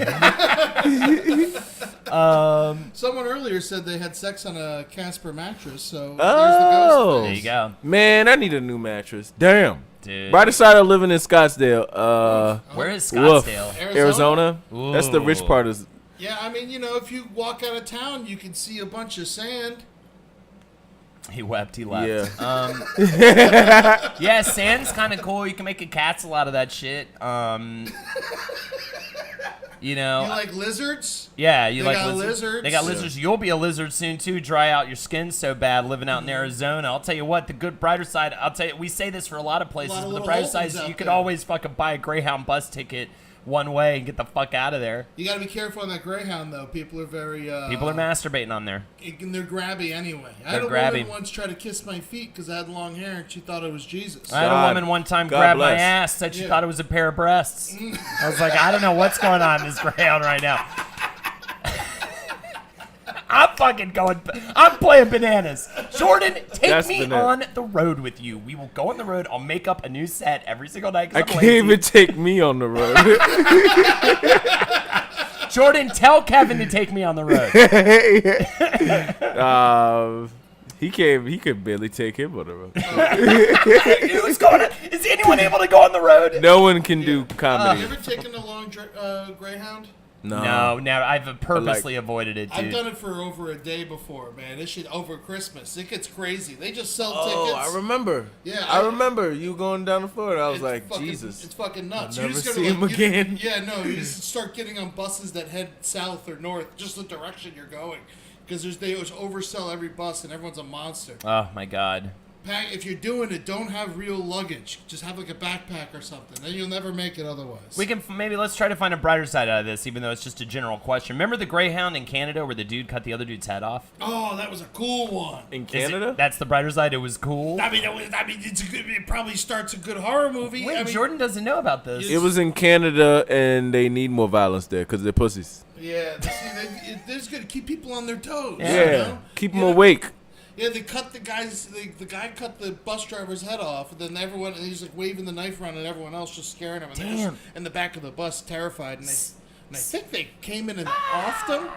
Someone earlier said they had sex on a Casper mattress, so Oh. there's the ghost There you go. Man, I need a new mattress. Damn. Dude. Brighter side of living in Scottsdale. Where is Woof. Scottsdale? Arizona? Arizona. That's the rich part of. Yeah, I mean, if you walk out of town, you can see a bunch of sand. He wept. He left. Yeah. Yeah, sand's kind of cool. You can make a castle out of that shit. You know. You like lizards? Yeah, you They like got lizards? lizards. They got lizards. You'll be a lizard soon too. Dry out your skin so bad living out in Arizona. I'll tell you what. The good brighter side. I'll tell you. We say this for a lot of places, lot of but the little brighter side Holtons is out you could there. always fucking buy a Greyhound bus ticket one way and get the fuck out of there. You got to be careful on that Greyhound, though. People are very. People are masturbating on there. And they're grabby anyway. I had They're a grabby. woman once try to kiss my feet because I had long hair and she thought it was Jesus. I had a God- woman one time God grab my bless. ass, said she Yeah. thought it was a pair of breasts. I was like, I don't know what's going on in this Greyhound right now. I'm playing bananas. Jordan, take That's me banana. on the road with you. We will go on the road. I'll make up a new set every single night. 'Cause I I'm can't lazy. even take me on the road. Jordan, tell Kevin to take me on the road. He could barely take him on the road. Who's going on? Is anyone able to go on the road? No one can do Have comedy. you ever taken a long Greyhound? No, never. I've purposely avoided it, I've dude. done it for over a day before, man. This shit over Christmas. It gets crazy. They just sell Oh, tickets. I remember. Yeah, I remember you going down the floor. I was It's like, fucking- Jesus. It's fucking nuts. I'll You never just see gotta, him like, you- again. Yeah, no, you just start getting on buses that head south or north, just the direction you're going. because they always oversell every bus and everyone's a monster. Oh my God. If you're doing it, don't have real luggage. Just have like a backpack or something. Then you'll never make it otherwise. We can let's try to find a brighter side out of this, even though it's just a general question. Remember the Greyhound in Canada where the dude cut the other dude's head off? Oh, that was a cool one. In Canada? That's the brighter side. It was cool. It's a good. It probably starts a good horror movie. Wait, Jordan doesn't know about this. It was in Canada, and they need more violence there because they're pussies. Yeah, there's good to keep people on their toes. Yeah, You know? keep them awake. Yeah, they cut the guy's. The guy cut the bus driver's head off, and then and he's like waving the knife around, and everyone else just scaring him. And they're just in the back of the bus, terrified. And I think they came in and offed him.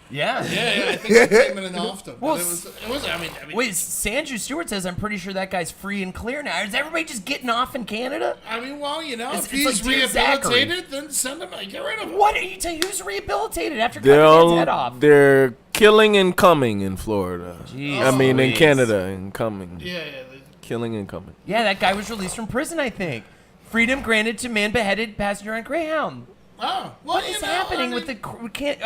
Yeah. Yeah, I think they came in and offed him. Well, But it was. I mean, Wait, Sandra Stewart says I'm pretty sure that guy's free and clear now. Is everybody just getting off in Canada? I mean, well, It's if he's like Dear Zachary. rehabilitated, then send him. Get rid of him. What are you telling? Who's rehabilitated after cutting his head off? They're killing and coming in Florida. Jeez I mean, in Louise. Canada and coming. Yeah. Killing and coming. Yeah, that guy was released from prison, I think. Freedom granted to man beheaded passenger on Greyhound. Oh, well, What is happening with the...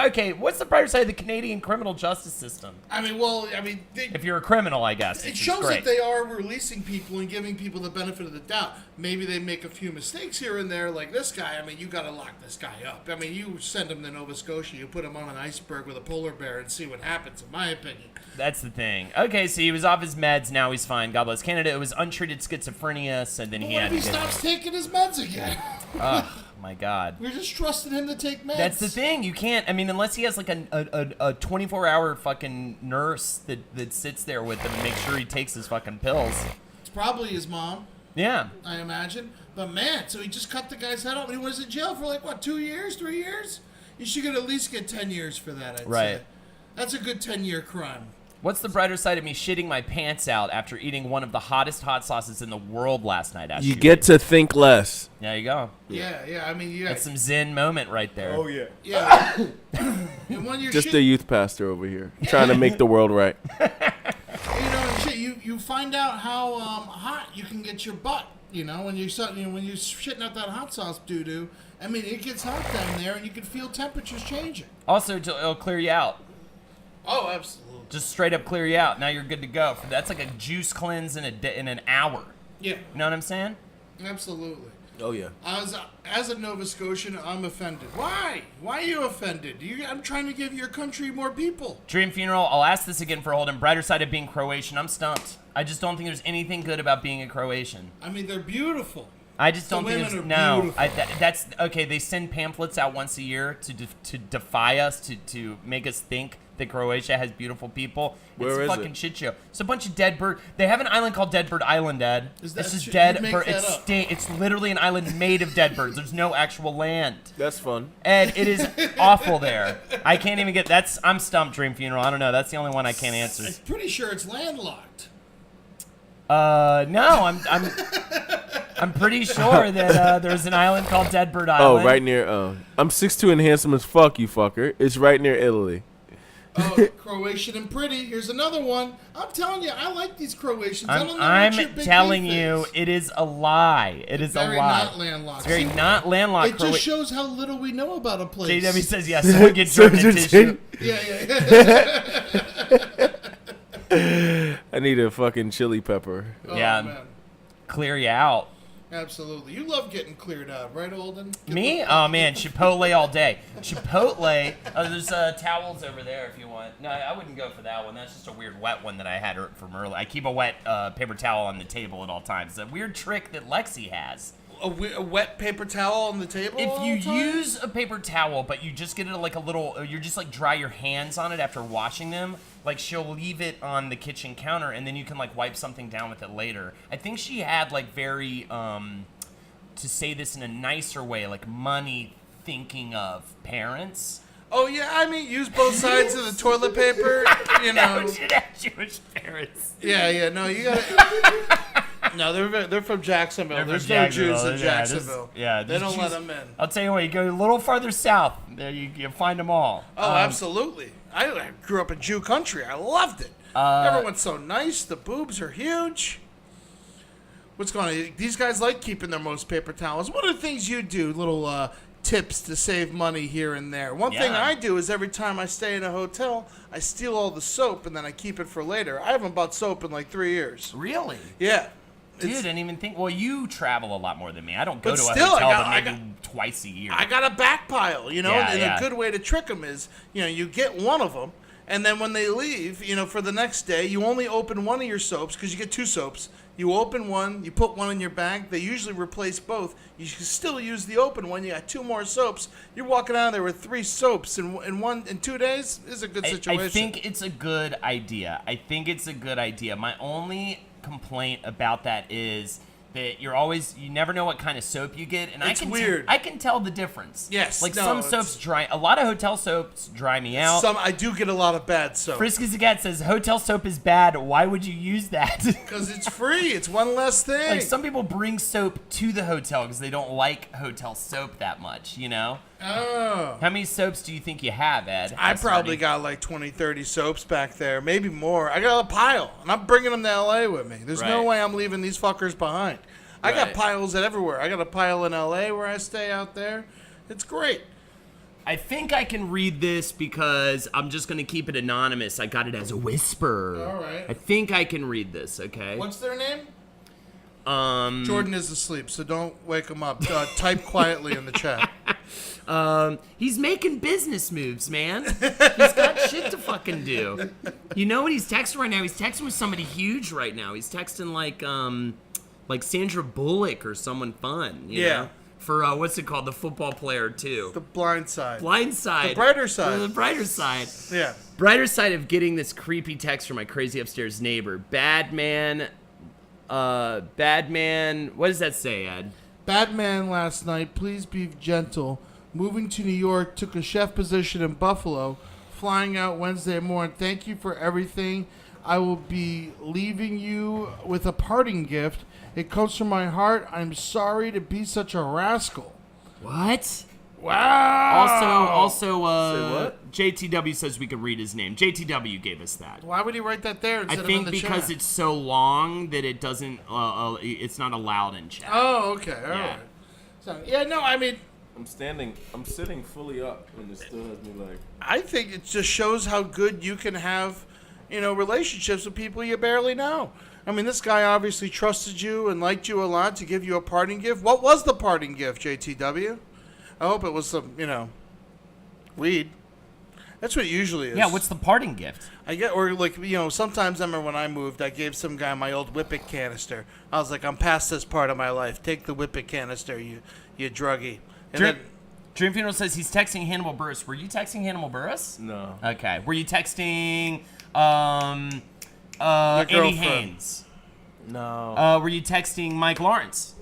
Okay, what's the brighter side of the Canadian criminal justice system? If you're a criminal, I guess. It shows that they are releasing people and giving people the benefit of the doubt. Maybe they make a few mistakes here and there, like this guy. I mean, you got to lock this guy up. I mean, you send him to Nova Scotia, you put him on an iceberg with a polar bear and see what happens, in my opinion. That's the thing. Okay, so he was off his meds, now he's fine. God bless Canada. It was untreated schizophrenia, so then he What had if he to get... stops taking his meds again? Oh, my God. We're just trusting him to take meds. That's the thing. You can't. I mean, unless he has like a 24-hour fucking nurse that sits there with him and makes sure he takes his fucking pills. It's probably his mom, Yeah. I imagine. But man, so he just cut the guy's head off. He was in jail for like, what, 2 years, 3 years? You should at least get 10 years for that, I'd say. That's a good 10-year crime. What's the brighter side of me shitting my pants out after eating one of the hottest hot sauces in the world last night? You get to think less. There you go. Yeah. I mean, That's some Zen moment right there. Oh, yeah. Yeah. And when you're Just a youth pastor over here, trying to make the world right. You find out how hot you can get your butt. You know, when you're shitting out that hot sauce doo doo. I mean, it gets hot down there, and you can feel temperatures changing. Also, it'll clear you out. Oh, absolutely. Just straight up clear you out. Now you're good to go. That's like a juice cleanse in an hour. Yeah. You know what I'm saying? Absolutely. Oh, yeah. As a Nova Scotian, I'm offended. Why? Why are you offended? I'm trying to give your country more people. Dream Funeral, I'll ask this again for Holden. Brighter side of being Croatian, I'm stumped. I just don't think there's anything good about being a Croatian. I mean, they're beautiful. I just don't think women there's... are No. beautiful. That's... Okay, they send pamphlets out once a year to defy us, to make us think that Croatia has beautiful people. Where it's a is fucking it? shit show. It's a bunch of dead bird. They have an island called Dead Bird Island, Dad. Is that It's just shit- dead you make bird. that up? It's literally an island made of dead birds. There's no actual land. That's fun. And it is awful there. I can't even get... I'm stumped, Dream Funeral. I don't know. That's the only one I can't answer. I'm pretty sure it's landlocked. No, I'm pretty sure that there's an island called Dead Bird Island. Oh, right near. I'm 6'2" and handsome as fuck, you fucker. It's right near Italy. Oh, Croatian and pretty. Here's another one. I'm telling you, I like these Croatians. I don't know what your I'm big telling beef you, is. it is a lie. It is a Very lie. not landlocked. It's very See, not landlocked. It just shows how little we know about a place. JW says yes. Someone get Jordan a tissue. Yeah. I need a fucking chili pepper. Oh, Yeah. man. Clear you out. Absolutely. You love getting cleared out, right, Olden? Me? Oh man, Chipotle all day. Chipotle. There's towels over there if you want. No, I wouldn't go for that one. That's just a weird wet one that I had from earlier. I keep a wet paper towel on the table at all times. It's a weird trick that Lexi has. A wet paper towel on the table? If all you the time? use a paper towel, but you just get it like a little, you're just like dry your hands on it after washing them, like she'll leave it on the kitchen counter and then you can like wipe something down with it later. I think she had like very, to say this in a nicer way, like money thinking of parents. Oh, yeah, I mean, use both sides of the toilet paper, you know. No, she had Jewish parents. Yeah, no, you gotta... No, they're from Jacksonville. They're There's from no Jews Jacksonville. in Yeah, Jacksonville. they They don't let them in. I'll tell you what, you go a little farther south, there you find them all. Oh, absolutely. I grew up in Jew country. I loved it. Everyone's so nice. The boobs are huge. What's going on? These guys like keeping their most paper towels. What are the things you do? Little tips to save money here and there. One thing Yeah. I do is every time I stay in a hotel, I steal all the soap and then I keep it for later. I haven't bought soap in like 3 years. Really? Yeah. Dude, I It's- didn't even think. Well, you travel a lot more than me. I don't go But to a still, hotel I but maybe twice a year. I got a back pile, you know, Yeah, and yeah. a good way to trick them is, you know, you get one of them, and then when they leave, you know, for the next day, you only open one of your soaps because you get 2 soaps. You open one, you put one in your bag. They usually replace both. You can still use the open one. You got 2 more soaps. You're walking out of there with 3 soaps in 2 days. This is a good situation. I think it's a good idea. My only complaint about that is that you never know what kind of soap you get, and It's weird. I can tell the difference. Yes, like no, some it's- soaps dry. A lot of hotel soaps dry me out. I do get a lot of bad soap. Frisky Zagat says hotel soap is bad. Why would you use that? Because it's free. It's one less thing. Like some people bring soap to the hotel because they don't like hotel soap that much. You know. Oh. How many soaps do you think you have, Ed? I probably got like 20, 30 soaps back there, maybe more. I got a pile, and I'm bringing them to LA with me. There's no Right. way I'm leaving these fuckers behind. I got Right. piles everywhere. I got a pile in LA where I stay out there. It's great. I think I can read this because I'm just going to keep it anonymous. I got it as a whisper. All right. I think I can read this, okay? What's their name? Um, Jordan is asleep, so don't wake him up. Type quietly in the chat. he's making business moves, man. He's got shit to fucking do. You know what he's texting right now? He's texting with somebody huge right now. He's texting like Sandra Bullock or someone fun, you Yeah. know? For, what's it called? The football player, too. The blind side. Blind side. The brighter side. The brighter side. Yeah. Brighter side of getting this creepy text from my crazy upstairs neighbor. Bad man, what does that say, Ed? Batman last night, please be gentle. Moving to New York, took a chef position in Buffalo. Flying out Wednesday morning. Thank you for everything. I will be leaving you with a parting gift. It comes from my heart. I'm sorry to be such a rascal. What? Wow. Also, Say what? JTW says we could read his name. JTW gave us that. Why would he write that there I instead of in think the because chat? it's so long that it doesn't, it's not allowed in chat. Oh, okay. All Yeah. right. So, yeah, no, I mean, I'm sitting fully up, and it still has me like. I think it just shows how good you can have, you know, relationships with people you barely know. I mean, this guy obviously trusted you and liked you a lot to give you a parting gift. What was the parting gift, JTW? I hope it was some, you know, weed. That's what it usually is. Yeah, what's the parting gift? I get, or like, you know, sometimes I remember when I moved, I gave some guy my old Whippet canister. I was like, I'm past this part of my life. Take the Whippet canister, you druggie. And Dream, then, Dream Funeral says he's texting Hannibal Buress. Were you texting Hannibal Buress? No. Okay. Were you texting Andy girlfriend. Haynes? No. Were you texting Mike Lawrence?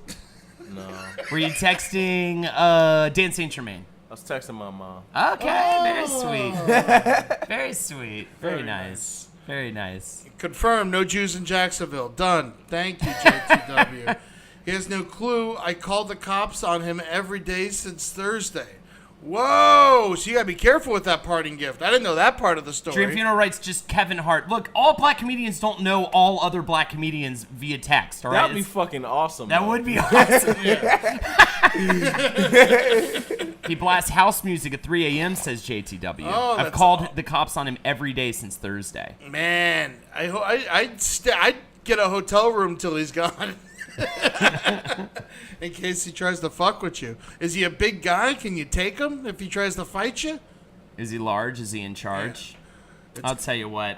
No. Were you texting Dan St. Germain? I was texting my mom. Okay, very sweet. Very sweet. Very Very nice. Very nice. confirmed, no Jews in Jacksonville. Done. Thank you, JTW. He has no clue. I called the cops on him every day since Thursday. Whoa! So you gotta be careful with that parting gift. I didn't know that part of the story. Dream Funeral writes just Kevin Hart. Look, all black comedians don't know all other black comedians via text, all right? That'd be fucking awesome. That though. would be awesome. He blasts house music at 3 a.m., says JTW. Oh, I've that's called the cops on him every day since Thursday. Man, I'd get a hotel room till he's gone. In case he tries to fuck with you. Is he a big guy? Can you take him if he tries to fight you? Is he large? Is he in charge? I'll tell you what.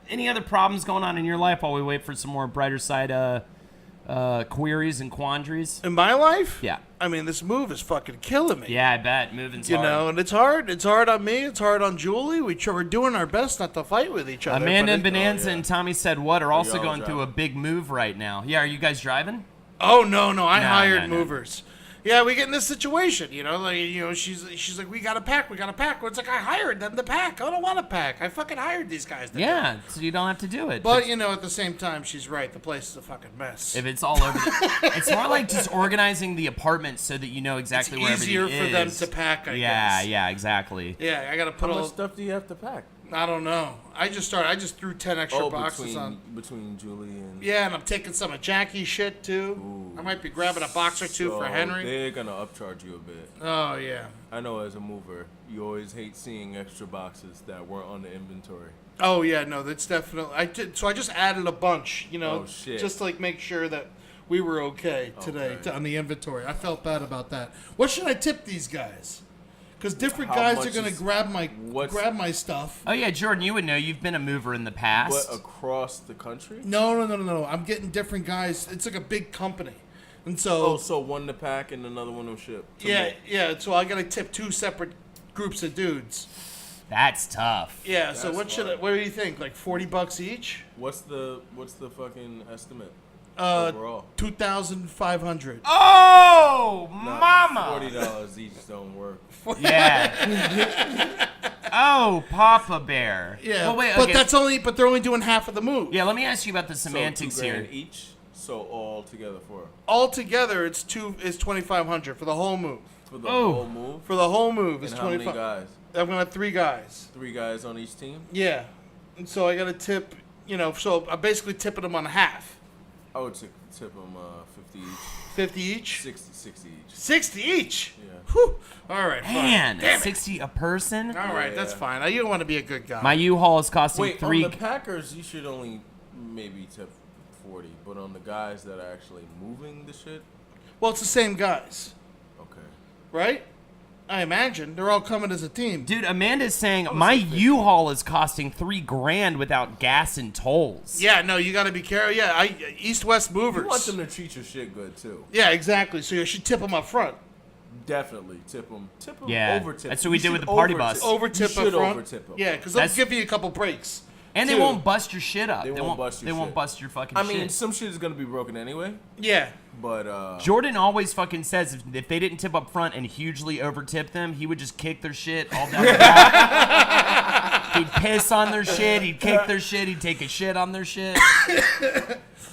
Any other problems going on in your life while we wait for some more brighter side queries and quandaries? In my life? Yeah. I mean, this move is fucking killing me. Yeah, I bet. Moving's You hard. know, and it's hard. It's hard on me. It's hard on Julie. We're doing our best not to fight with each other. Amanda but and Bonanza and Tommy Said What are also all going through a driving. big move right now. Yeah, are you guys driving? Oh no, I No, hired no. movers. Yeah, we get in this situation, you know, like, you know, she's like, we gotta pack. Well, it's like, I hired them to pack. I don't want to pack. I fucking hired these guys to do it. Yeah, so you don't have to do it. But you know, at the same time, she's right. The place is a fucking mess. If it's all over, it's more like just organizing the apartment so that you know exactly where Easier everything for them is. to pack, I Yeah, guess. yeah, exactly. Yeah, I gotta How put much all. stuff do you have to pack? I don't know. I just threw 10 extra boxes on. Between Julie and... Yeah, and I'm taking some of Jackie's shit, too. Ooh. I might be grabbing a box or two for Henry. They're going to upcharge you a bit. Oh, yeah. I know as a mover, you always hate seeing extra boxes that weren't on the inventory. Oh, yeah, no, that's definitely... So I just added a bunch, Oh, shit. just to, like, make sure that we were okay today on the inventory. I felt bad about that. What should I tip these guys? Because different guys are going to grab my stuff. Oh yeah, Jordan, you would know. You've been a mover in the past. What, across the country? No. I'm getting different guys. It's like a big company. And so... Oh, so one to pack and another one to ship. Yeah. So I got to tip 2 separate groups of dudes. That's tough. Yeah, so what do you think? Like $40 each? What's the fucking estimate? Overall. $2,500. Oh, mama! $40 each don't work. Yeah. Oh, Papa Bear. Yeah, Well, wait, but okay. they're only doing half of the move. Yeah, let me ask you about the So semantics $2,000 here. each. So all together for Altogether, it's $2,500 for the whole move. the whole move. For the whole move, it's And how many 25. guys? I'm gonna have 3 guys. 3 guys on each team. Yeah, and so I got to tip. So I'm basically tipping them on half. I would tip them 50 each. 50 each. 60 each. 60 each. Yeah. Whew. All right. Fine. Man, Damn it. 60 a person? All right, that's Yeah. fine. You don't want to be a good guy. My U-Haul is costing Wait, 3. on the Packers, you should only maybe tip 40, but on the guys that are actually moving the shit, Well, it's the same guys, okay. right? I imagine they're all coming as a team. Dude, Amanda's saying my U-Haul is costing $3,000 without gas and tolls. Yeah, no, you got to be careful. Yeah, East-West movers. You want them to treat your shit good too. Yeah, exactly. So you should tip them up front. Definitely tip them. Yeah, over tip. that's what we did with the party bus. Over tip You should up front. over tip them. Yeah, because they'll That's- give you a couple breaks. And they too. won't bust your shit up. They won't bust your They won't shit. bust your fucking I shit. mean, some shit is gonna be broken anyway, Yeah. but Jordan always fucking says if they didn't tip up front and hugely overtip them, he would just kick their shit all down the back. He'd piss on their shit. He'd kick their shit. He'd take a shit on their shit.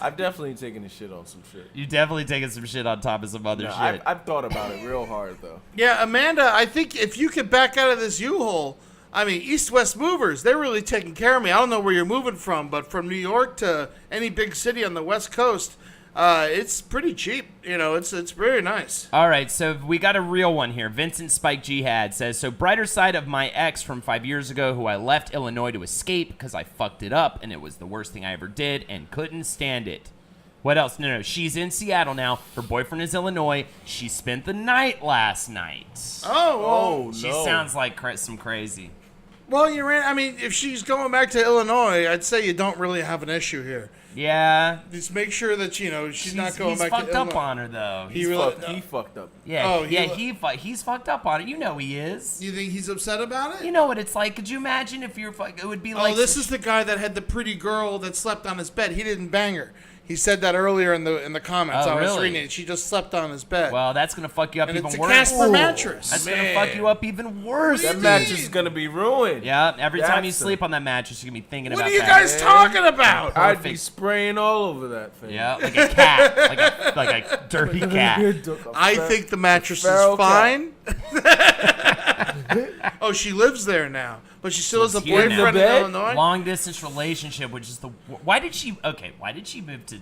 I've definitely taken a shit on some shit. You definitely taking some shit on top of some other No, shit. I've thought about it real hard though. Yeah, Amanda, I think if you could back out of this U-Haul, I mean, East-West movers, they're really taking care of me. I don't know where you're moving from, but from New York to any big city on the West Coast, it's pretty cheap. It's very nice. All right, so we got a real one here. Vincent Spike Jihad says, so brighter side of my ex from 5 years ago who I left Illinois to escape because I fucked it up and it was the worst thing I ever did and couldn't stand it. What else? No, she's in Seattle now. Her boyfriend is Illinois. She spent the night last night. Oh, She sounds like some crazy. well, if she's going back to Illinois, I'd say you don't really have an issue here. Yeah. Just make sure that, she's not going he's back to fucked Illinois. up on her, though. He really, He fucked up. Yeah, Oh, he's fucked up on it. You know he is. you think he's upset about it? You know what it's like. Could you imagine if you're it would be like... Oh, this is the guy that had the pretty girl that slept on his bed. He didn't bang her. He said that earlier in the comments. Oh, I was really? reading it. She just slept on his bed. Well, that's going to fuck you up and even it's a worse. Casper mattress. That's going to fuck you up even worse. That do you mattress mean? is gonna be ruined. Yeah, every time you That's sleep on that mattress, you're going to be thinking What about are you that. guys talking about? I'd be Perfect. spraying all over that thing. Yeah, like a cat. like a dirty cat. I think the mattress is feral fine. Oh, she lives there now, but she still has a here now. boyfriend in bed? Illinois. Long distance relationship, which is why did she move to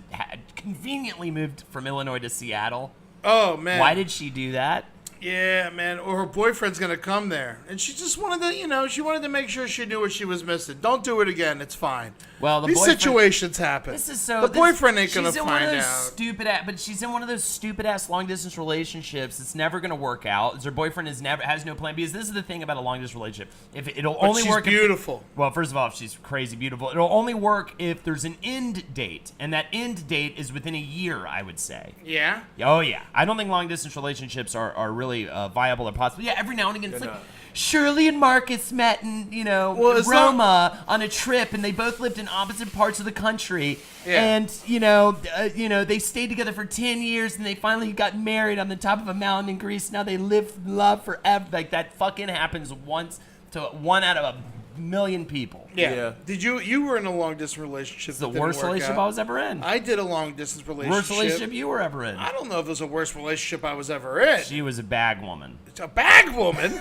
conveniently moved from Illinois to Seattle? Oh man, Why did she do that? Yeah, man. Or her boyfriend's gonna come there, and she just wanted to, she wanted to make sure she knew what she was missing. Don't do it again. It's fine. Well, the These boyfriend- situations happen. This is so. The boyfriend ain't gonna she's in one of find those out. but she's in one of those stupid ass long distance relationships. It's never gonna work out. Her boyfriend has no plan. Because this is the thing about a long distance relationship. If it'll But only she's work. beautiful. Well, first of all, she's crazy beautiful. It'll only work if there's an end date, and that end date is within a year, I would say. Yeah. Oh yeah, I don't think long distance relationships are really viable or possible. Yeah, every now and again it's like Shirley and Marcus met in Roma on a trip, and they both lived in opposite parts of the country. Yeah. And they stayed together for 10 years, and they finally got married on the top of a mountain in Greece. Now they live in love forever. Like that fucking happens once to one out of a million people. Yeah. Did you were in a long distance relationship? It's the that didn't worst work relationship out. I was ever in. I did a long distance relationship. Worst relationship you were ever in. I don't know if it was the worst relationship I was ever in. She was a bag woman. It's a bag woman.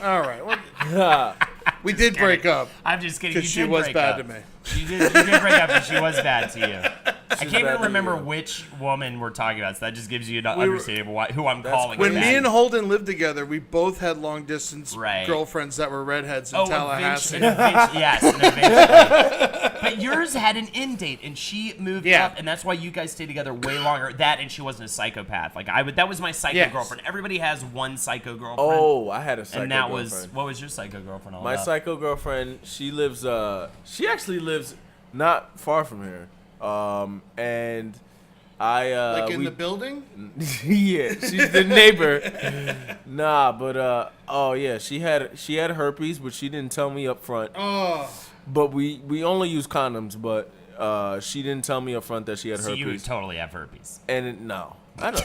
All right. Well, We did break up I'm just kidding. because You she did was break bad up. to me. You did break up because she was bad to you. I can't bad even to remember you. which woman we're talking about, so that just gives you an understanding of who I'm calling. When bad. me and Holden lived together, we both had long distance Right. girlfriends that were redheads in Tallahassee. Yes, and eventually. But yours had an end date, and she moved Yeah. up, and that's why you guys stayed together way longer. That, and she wasn't a psychopath. Like that was my psycho Yes. girlfriend. Everybody has one psycho girlfriend. Oh, I had a psycho and that girlfriend. was what was your psycho girlfriend all My about? psycho girlfriend, she lives, she actually lives not far from here. And I, Like in the building? yeah, she's the neighbor. Nah, but, oh yeah, she had herpes, but she didn't tell me up front. Oh. But we only use condoms, but, she didn't tell me up front that she had So herpes. you would totally have herpes. No, I don't.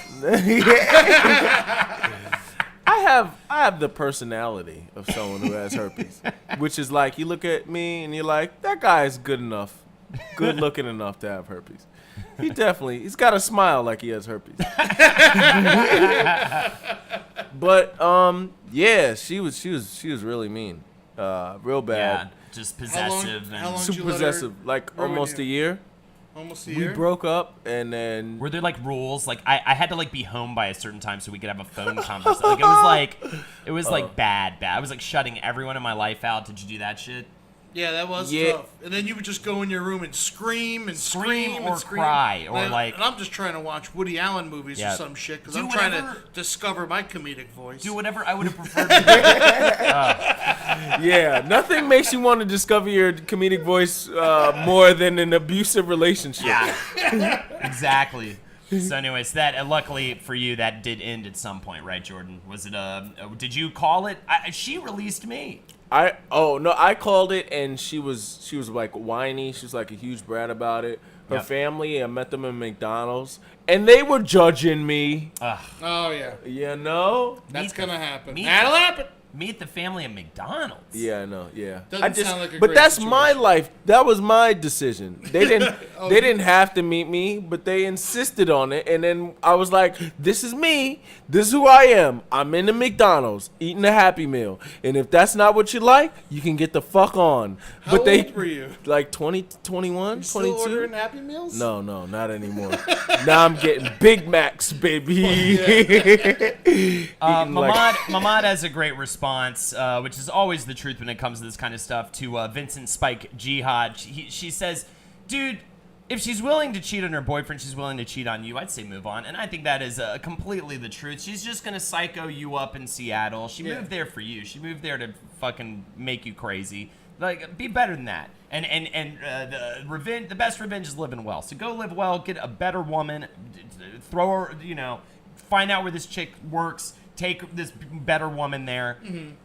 I have the personality of someone who has herpes, which is like you look at me and you're like, that guy is good looking enough to have herpes. He's got a smile like he has herpes. But yeah, she was really mean, real bad, Yeah, just possessive how long and. did you super let her possessive, like ruin almost you? a year. Almost a We year? broke up and then Were there like rules? Like I had to like be home by a certain time so we could have a phone conversation. Like it was like bad. I was like shutting everyone in my life out. Did you do that shit? Yeah, that was Yeah. tough. And then you would just go in your room and scream Scream or and scream. cry, or and like- and I'm just trying to watch Woody Allen movies Yeah. or some shit because Do I'm trying to whatever- discover my comedic voice. Do whatever I would have preferred to do. yeah, nothing makes you want to discover your comedic voice more than an abusive relationship. Yeah, exactly. So anyways, that luckily for you, that did end at some point, right, Jordan? Was it did you call it? She released me. I called it and she was like whiny. She was like a huge brat about it. Her Yep. family, I met them in McDonald's and they were judging me. Oh, yeah. You know? That's going to happen. me- That'll happen. Meet the family at McDonald's. Yeah, I know. Yeah. Doesn't sound like a but great that's my situation. life. That was my decision. They didn't. Oh, they didn't have to meet me, but they insisted on it. And then I was like, "This is me. This is who I am. I'm in the McDonald's eating a Happy Meal. And if that's not what you like, you can get the fuck on." How but they old were you? like 20, 21, Still 22. ordering Happy Meals? No, not anymore. Now I'm getting Big Macs, baby. Eating like- Mamad has a great response, which is always the truth when it comes to this kind of stuff, to Vincent Spike Jihad. She says, dude, if she's willing to cheat on her boyfriend, she's willing to cheat on you. I'd say move on. And I think that is completely the truth. She's just going to psycho you up in Seattle. She moved there for you. She moved there to fucking make you crazy. Like, be better than that. And the best revenge is living well. So go live well, get a better woman, throw her, find out where this chick works, take this better woman there,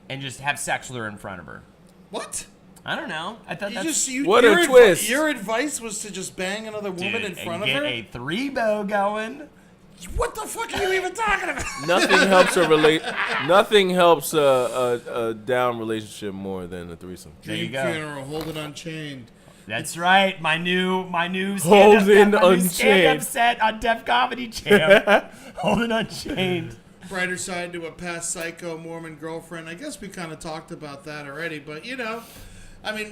and just have sex with her in front of her. What? I don't know. I thought What a twist. Your advice was to just bang another woman in front of get her? a three-bow going. What the fuck are you even talking about? Nothing helps a down relationship more than a threesome. There you Dream go. Funeral, Hold It Unchained. That's right. My new Hold stand-up, It my new stand-up Unchained. set on Def Comedy Jam. Hold It Unchained. Brighter side to a past psycho Mormon girlfriend. I guess we kind of talked about that already, but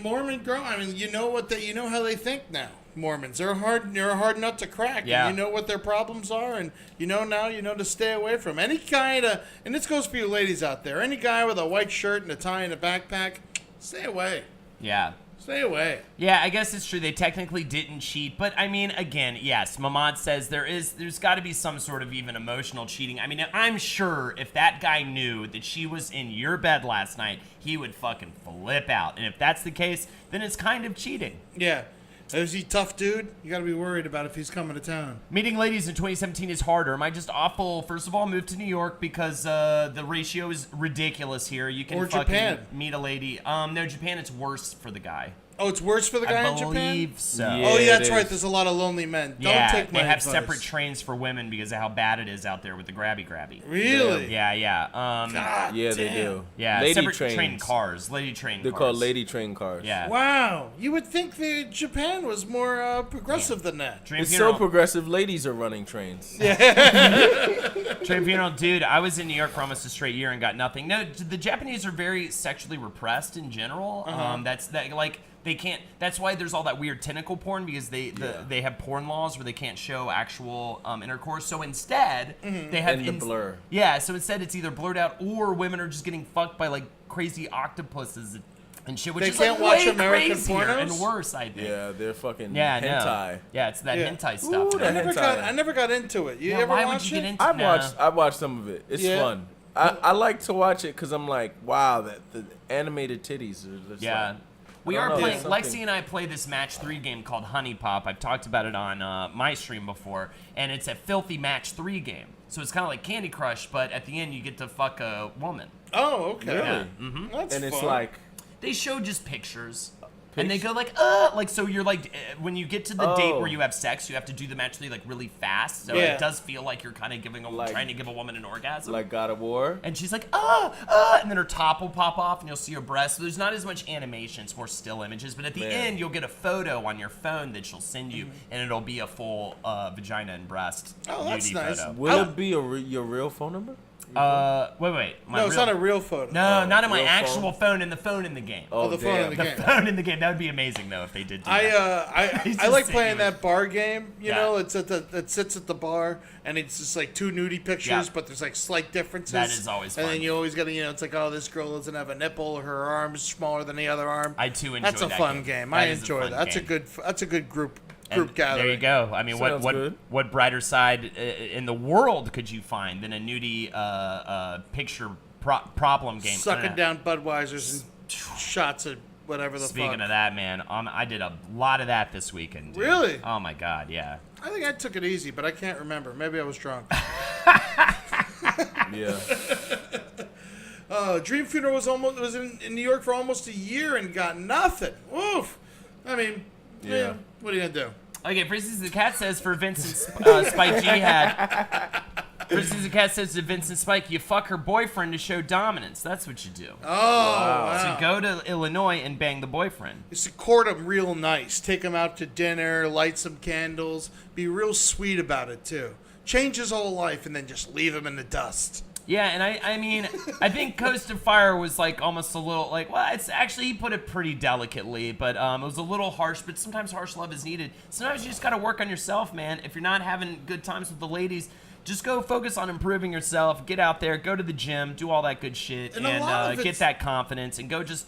Mormon girl. You know how they think now. Mormons, they're a hard nut to crack. Yeah. And you know what their problems are, and now to stay away from any kind of. And this goes for you ladies out there. Any guy with a white shirt and a tie and a backpack, stay away. Yeah. Stay away. Yeah, I guess it's true. They technically didn't cheat, but again, yes, Mamad says there's got to be some sort of even emotional cheating. I'm sure if that guy knew that she was in your bed last night, he would fucking flip out. And if that's the case, then it's kind of cheating. Yeah. Is he tough, dude? You got to be worried about if he's coming to town. Meeting ladies in 2017 is harder. Am I just awful? First of all, move to New York because the ratio is ridiculous here. You can Or fucking Japan. meet a lady. No, Japan, it's worse for the guy. Oh, it's worse for the guy in I Japan? believe so. Yeah. Oh, yeah, that's it right. is. There's a lot of lonely men. Yeah, Don't take my they have advice. separate trains for women because of how bad it is out there with the grabby. Really? Yeah. God Yeah, they damn. do. Yeah, lady separate trains. train cars, lady train They're cars. called lady train cars. Yeah. Wow. You would think that Japan was more progressive than that. Dream It's Funeral. so progressive. Ladies are running trains. Dream funeral, dude. I was in New York for almost a straight year and got nothing. No, the Japanese are very sexually repressed in general. They can't. That's why there's all that weird tentacle porn because they have porn laws where they can't show actual intercourse. So instead, they have in the blur. Yeah. So instead, it's either blurred out or women are just getting fucked by like crazy octopuses and shit. Which They is can't like watch way American crazier pornos? and worse. I think. Yeah, they're fucking Yeah. hentai. No. Yeah, it's that Yeah. hentai stuff. Ooh, man. that I never got into it. You Yeah, ever why watch would you it? get into? I watched some of it. It's Yeah. fun. I like to watch it because I'm like, wow, that the animated titties are just Yeah. like, We I are don't know, playing. there's Lexi something- and I play this match 3 game called Honey Pop. I've talked about it on my stream before, and it's a filthy match 3 game. So it's kind of like Candy Crush, but at the end you get to fuck a woman. Oh, okay. Really? Yeah. Mm-hmm. That's and it's fun. like, They show just pictures. And they go like so you're like, when you get to the date where you have sex, you have to do the match 3 like really fast. So Yeah. it does feel like you're kind of trying to give a woman an orgasm. like God of War. And she's like, and then her top will pop off and you'll see her breast. So there's not as much animation, it's more still images. But at the end, you'll get a photo on your phone that she'll send you, and it'll be a full vagina and breast Oh, that's nudie nice. photo. Will it be your real phone number? Wait. No, it's not a real photo. No, not in my real actual phone? phone, in the phone in the game. Oh, the phone in the The game. phone in the game. That would be amazing, though, if they did do that. I He's like just playing saying that bar game. You Yeah. know, it sits at the bar, and it's just like 2 nudie pictures, Yeah. but there's like slight differences. That is always And fun. then you always got to, it's like, oh, this girl doesn't have a nipple, or her arm's smaller than the other arm. I too enjoy That's a that fun game. game. That I is a enjoy fun that. game. That's a good group And gathering. there you go. I mean, Sounds good. what brighter side in the world could you find than a nudie picture problem game? Sucking down Budweisers and shots at whatever the Speaking fuck. of that, man, I did a lot of that this weekend. Dude. Really? Oh my god, yeah. I think I took it easy, but I can't remember. Maybe I was drunk. Yeah. Dream Funeral was in New York for almost a year and got nothing. Woof. I mean, Yeah. what are you gonna do? Okay, Princess the Cat says for Vincent Spike G had. Princess the Cat says to Vincent Spike, you fuck her boyfriend to show dominance. That's what you do. Oh, wow. So go to Illinois and bang the boyfriend. Just court him real nice. Take him out to dinner, light some candles. Be real sweet about it, too. Change his whole life and then just leave him in the dust. Yeah, and I mean, I think Coast of Fire was like almost a little like, well, it's actually, he put it pretty delicately, but it was a little harsh, but sometimes harsh love is needed. Sometimes you just got to work on yourself, man. If you're not having good times with the ladies, just go focus on improving yourself. Get out there, go to the gym, do all that good shit, And a lot of get it's- that confidence, and go just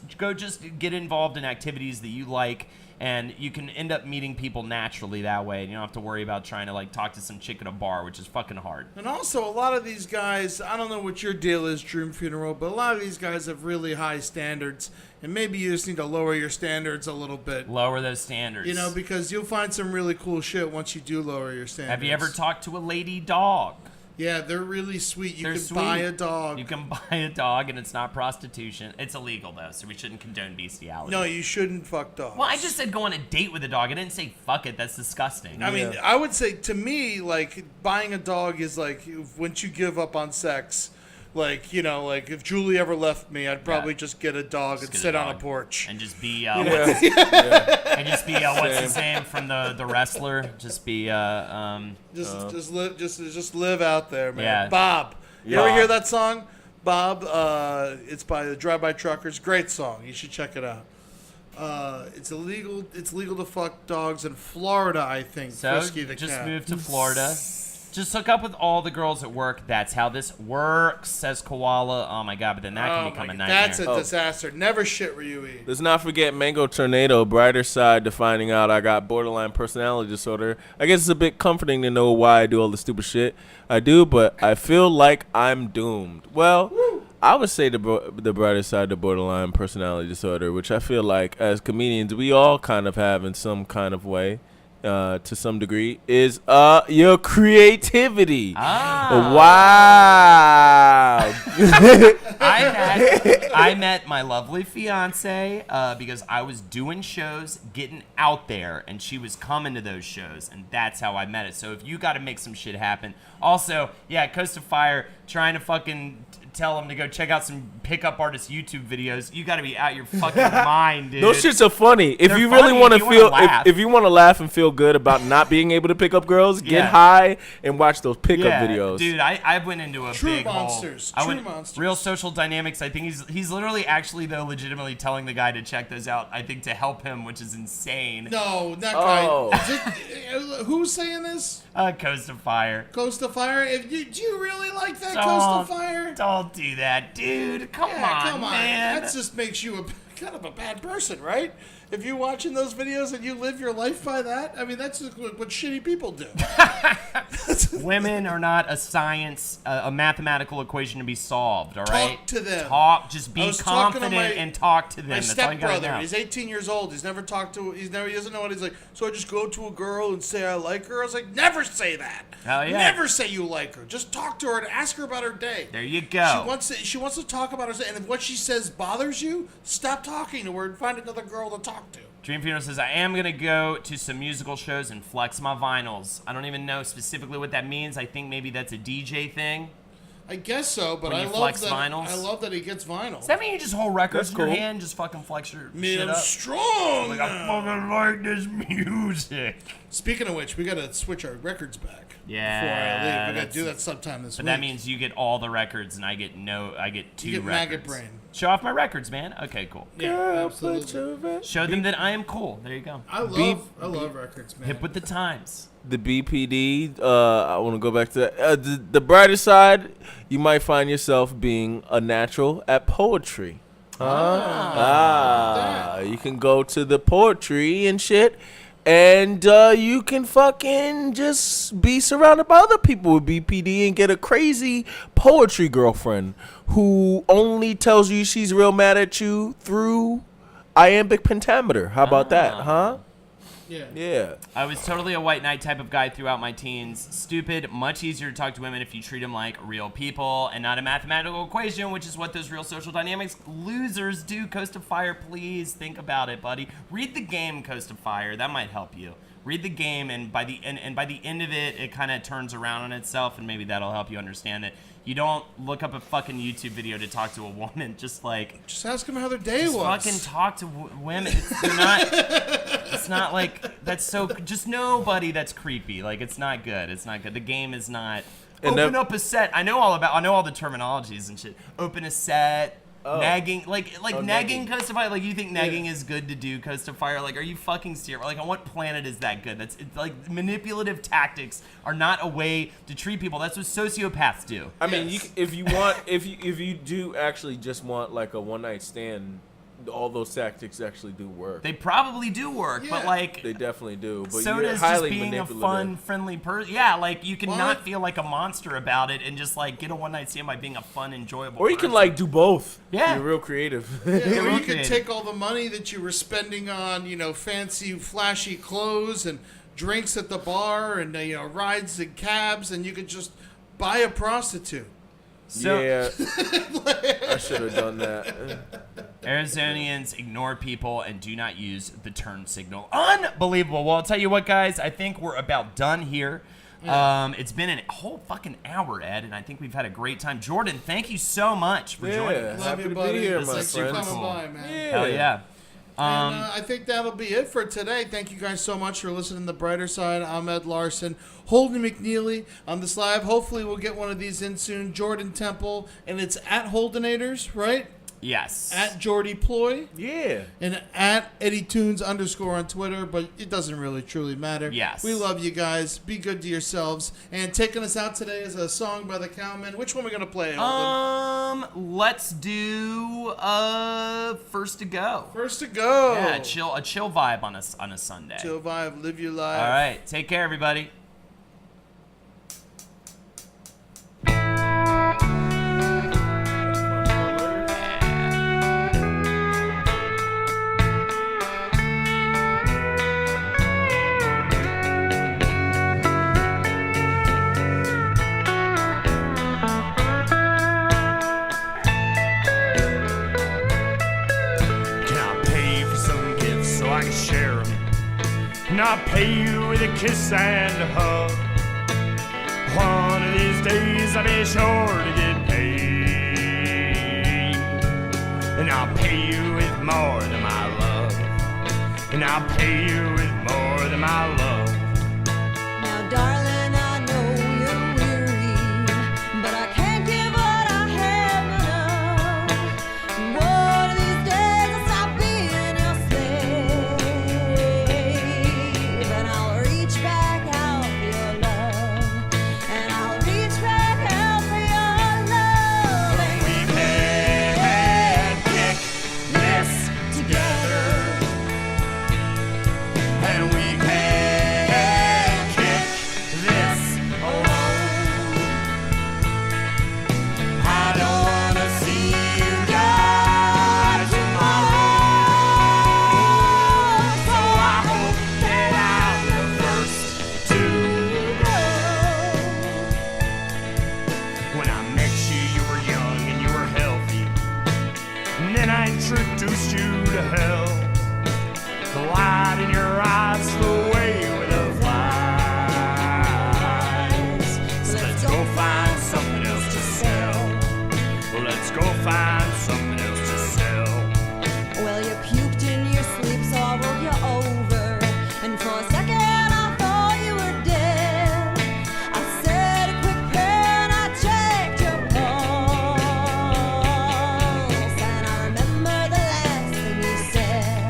get involved in activities that you like. And you can end up meeting people naturally that way. And you don't have to worry about trying to like talk to some chick at a bar, which is fucking hard. And also, a lot of these guys, I don't know what your deal is, Dream Funeral, but a lot of these guys have really high standards. And maybe you just need to lower your standards a little bit. Lower those standards. You know, because you'll find some really cool shit once you do lower your standards. Have you ever talked to a lady dog? Yeah, they're really sweet. You They're can sweet. buy a dog. You can buy a dog, and it's not prostitution. It's illegal though, so we shouldn't condone bestiality. No, you shouldn't fuck dogs. Well, I just said go on a date with a dog. I didn't say fuck it. That's disgusting. I mean, I would say to me, like, buying a dog is like once you give up on sex. Like, you know, like if Julie ever left me, I'd probably just get a dog and get a sit on a dog. porch. and just be Yeah. what's his name from the wrestler? Just be Just live out there, man. Yeah. Bob. You Yeah. ever hear that song? Bob, it's by the Drive-By Truckers. Great song. You should check it out. It's illegal. It's legal to fuck dogs in Florida, I think. so Frisky the just cat. move to Florida. Just hook up with all the girls at work. That's how this works, says Koala. Oh my god, but then that can become a nightmare. That's a disaster. Never shit where you eat. Let's not forget Mango Tornado, brighter side to finding out I got borderline personality disorder. I guess it's a bit comforting to know why I do all the stupid shit I do, but I feel like I'm doomed. Well, I would say the brighter side to borderline personality disorder, which I feel like as comedians we all kind of have in some kind of way. To some degree, is your creativity. Ah. Wow. I met my lovely fiance because I was doing shows, getting out there, and she was coming to those shows, and that's how I met it. So if you got to make some shit happen. Also, yeah, Coast of Fire, trying to fucking tell them to go check out some pickup artist YouTube videos. You got to be out your fucking mind, dude. Those shits are funny. If They're you really funny want if to you wanna feel, laugh. if you want to laugh and feel good about not being able to pick up girls, get Yeah. high and watch those pickup Yeah, videos. dude, I went into a True big monsters, hole. true monsters. Real social dynamics. I think he's literally actually though legitimately telling the guy to check those out. I think to help him, which is insane. No, that Oh. guy. Who's saying this? Coast of Fire. Coast of Fire. Do you really like that Don't- Coast of Fire? Don't do that, dude. Come on, man. That just makes you kind of a bad person, right? If you're watching those videos and you live your life by that, I mean, that's just what shitty people do. Women are not a science, a mathematical equation to be solved. All right. Talk to them. Just I be was talking to confident and talk to them. My That's all you gotta stepbrother, know. he's 18 years old. He doesn't know what he's like. So I just go to a girl and say I like her. I was like, never say that. Hell yeah. Never say you like her. Just talk to her and ask her about her day. There you go. She wants to talk about her, and if what she says bothers you, stop talking to her and find another girl to talk to. Dream Funeral says, I am going to go to some musical shows and flex my vinyls. I don't even know specifically what that means. I think maybe that's a DJ thing. I guess so, but When I you love flex that. vinyls? I love that he gets vinyl. Does that mean you just hold records That's in your cool. hand, just fucking flex your Man, shit I'm up? strong. Like, I now. fucking like this music. Speaking of which, we gotta switch our records back. Yeah, Before I leave, we gotta that's- do that sometime this But week. that means you get all the records and I get two You get records. maggot brain. Show off my records, man. Okay, cool. Yeah, absolutely. Show them that I am cool. There you go. I love records, man. Hip with the times. The BPD, I want to go back to that. The brighter side, you might find yourself being a natural at poetry. You can go to the poetry and shit, and you can fucking just be surrounded by other people with BPD and get a crazy poetry girlfriend who only tells you she's real mad at you through iambic pentameter. How about that, huh? Yeah. Yeah. I was totally a white knight type of guy throughout my teens. Stupid, much easier to talk to women if you treat them like real people and not a mathematical equation, which is what those real social dynamics losers do. Coast of Fire, please think about it, buddy. Read the game, Coast of Fire. That might help you. Read the game, and by the end of it, it kind of turns around on itself, and maybe that'll help you understand it. You don't look up a fucking YouTube video to talk to a woman. Just ask them how their day was. fucking talk to women. They're not. It's not like that's so. Just nobody that's creepy. Like it's not good. It's not good. The game is not. And Open up a set. I know all the terminologies and shit. Open a set. Nagging, nagging nagging. Coast of Fire. Like you think nagging is good to do, Coast of Fire? Like, are you fucking serious? Like, on what planet is that good? It's like manipulative tactics are not a way to treat people. That's what sociopaths do. I mean, if you do actually just want like a one night stand, all those tactics actually do work. They probably do work, but Yeah. like They definitely do. But so you're does highly just being a manipulative. fun, friendly person. Yeah, like you can Well, not feel like a monster about it and just like get a one night stand by being a fun, enjoyable. Or you can person. like do both. Yeah. You're real creative. Yeah, or you real could creative. take all the money that you were spending on, fancy, flashy clothes and drinks at the bar and rides and cabs, and you could just buy a prostitute. So, yeah. I should have done that. Arizonians ignore people and do not use the turn signal. Unbelievable. Well, I'll tell you what, guys. I think we're about done here. It's been a whole fucking hour, Ed, and I think we've had a great time. Jordan, thank you so much for joining Yeah. us. Love Happy you, to buddy. be here, This my is Thanks super for friend. coming cool. by, man. Yeah. Hell yeah. And I think that'll be it for today. Thank you guys so much for listening to The Brighter Side. I'm Ed Larson, Holden McNeely on this live. Hopefully we'll get one of these in soon. Jordan Temple, and it's at Holdenators, right? Yes. At Jordy Ploy, Yeah. and at Eddie Tunes _ on Twitter, but it doesn't really truly matter. Yes. We love you guys. Be good to yourselves. And taking us out today is a song by the Cowmen. Which one are we going to play, Holden? Let's do First to Go. First to go. Yeah, a chill vibe on a Sunday. Chill vibe. Live your life. All right, take care, everybody. and I'll pay you with a kiss and a hug. One of these days I'll be sure to get paid, and I'll pay you with more than my love, and I'll pay you with more than my love. Now, darling, I know you're weary, but I can't give what I have enough. One of these days I'll stop being your slave, and I'll reach back out for your love, and I'll reach back out for your love. And We can kick this together, and we can kick this alone. I don't wanna see you die tomorrow, so I hope that I'm the first to go. When I met you, you were young and you were healthy, and then I introduced you to hell. The light in your eyes flew away with the flies. So let's go find something else to sell. Let's go find something else to sell. well, you puked in your sleep, so I rolled you over, and for a second I thought you were dead. I said a quick prayer and I checked your pulse, and I remember the last thing you said.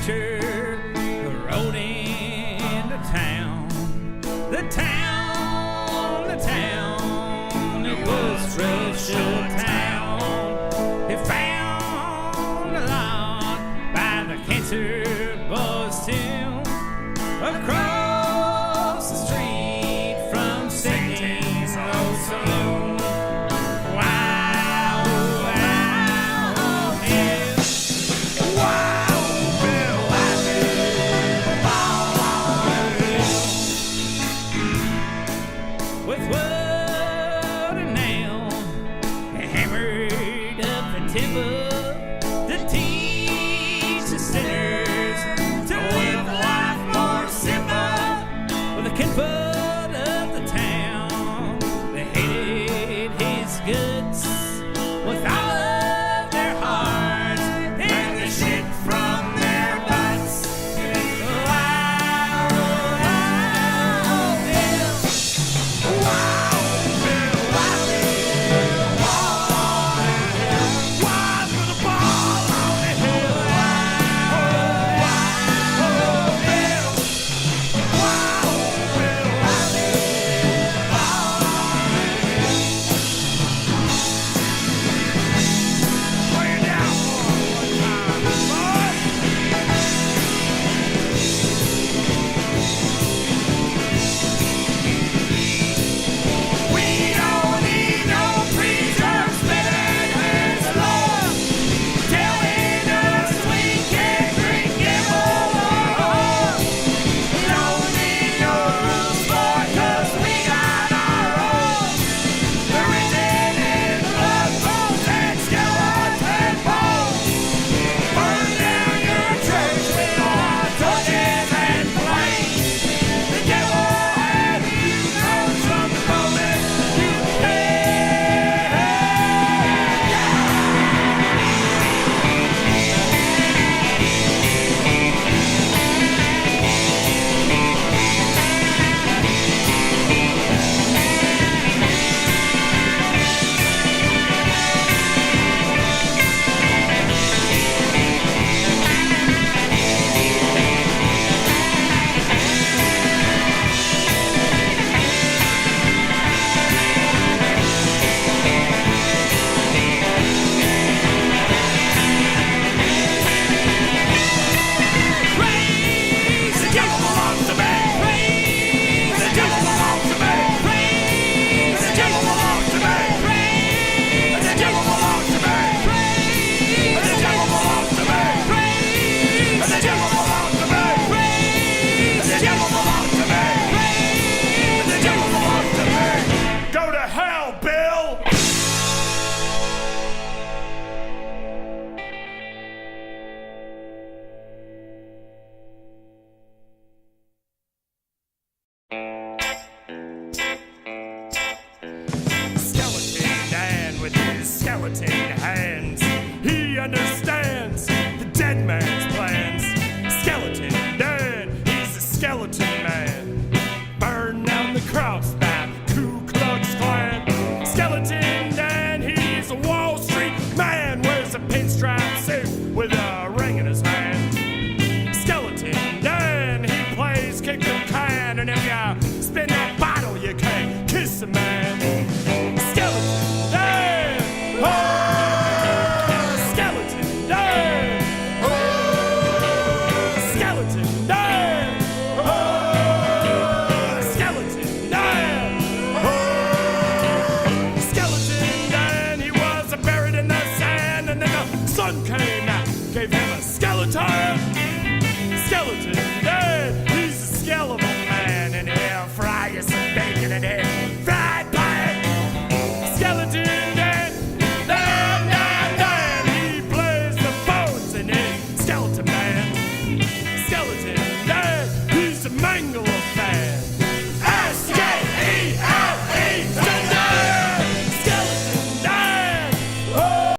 preacher rode into town. The town, it was Russia town. He found a lot by the cancer bus tomb across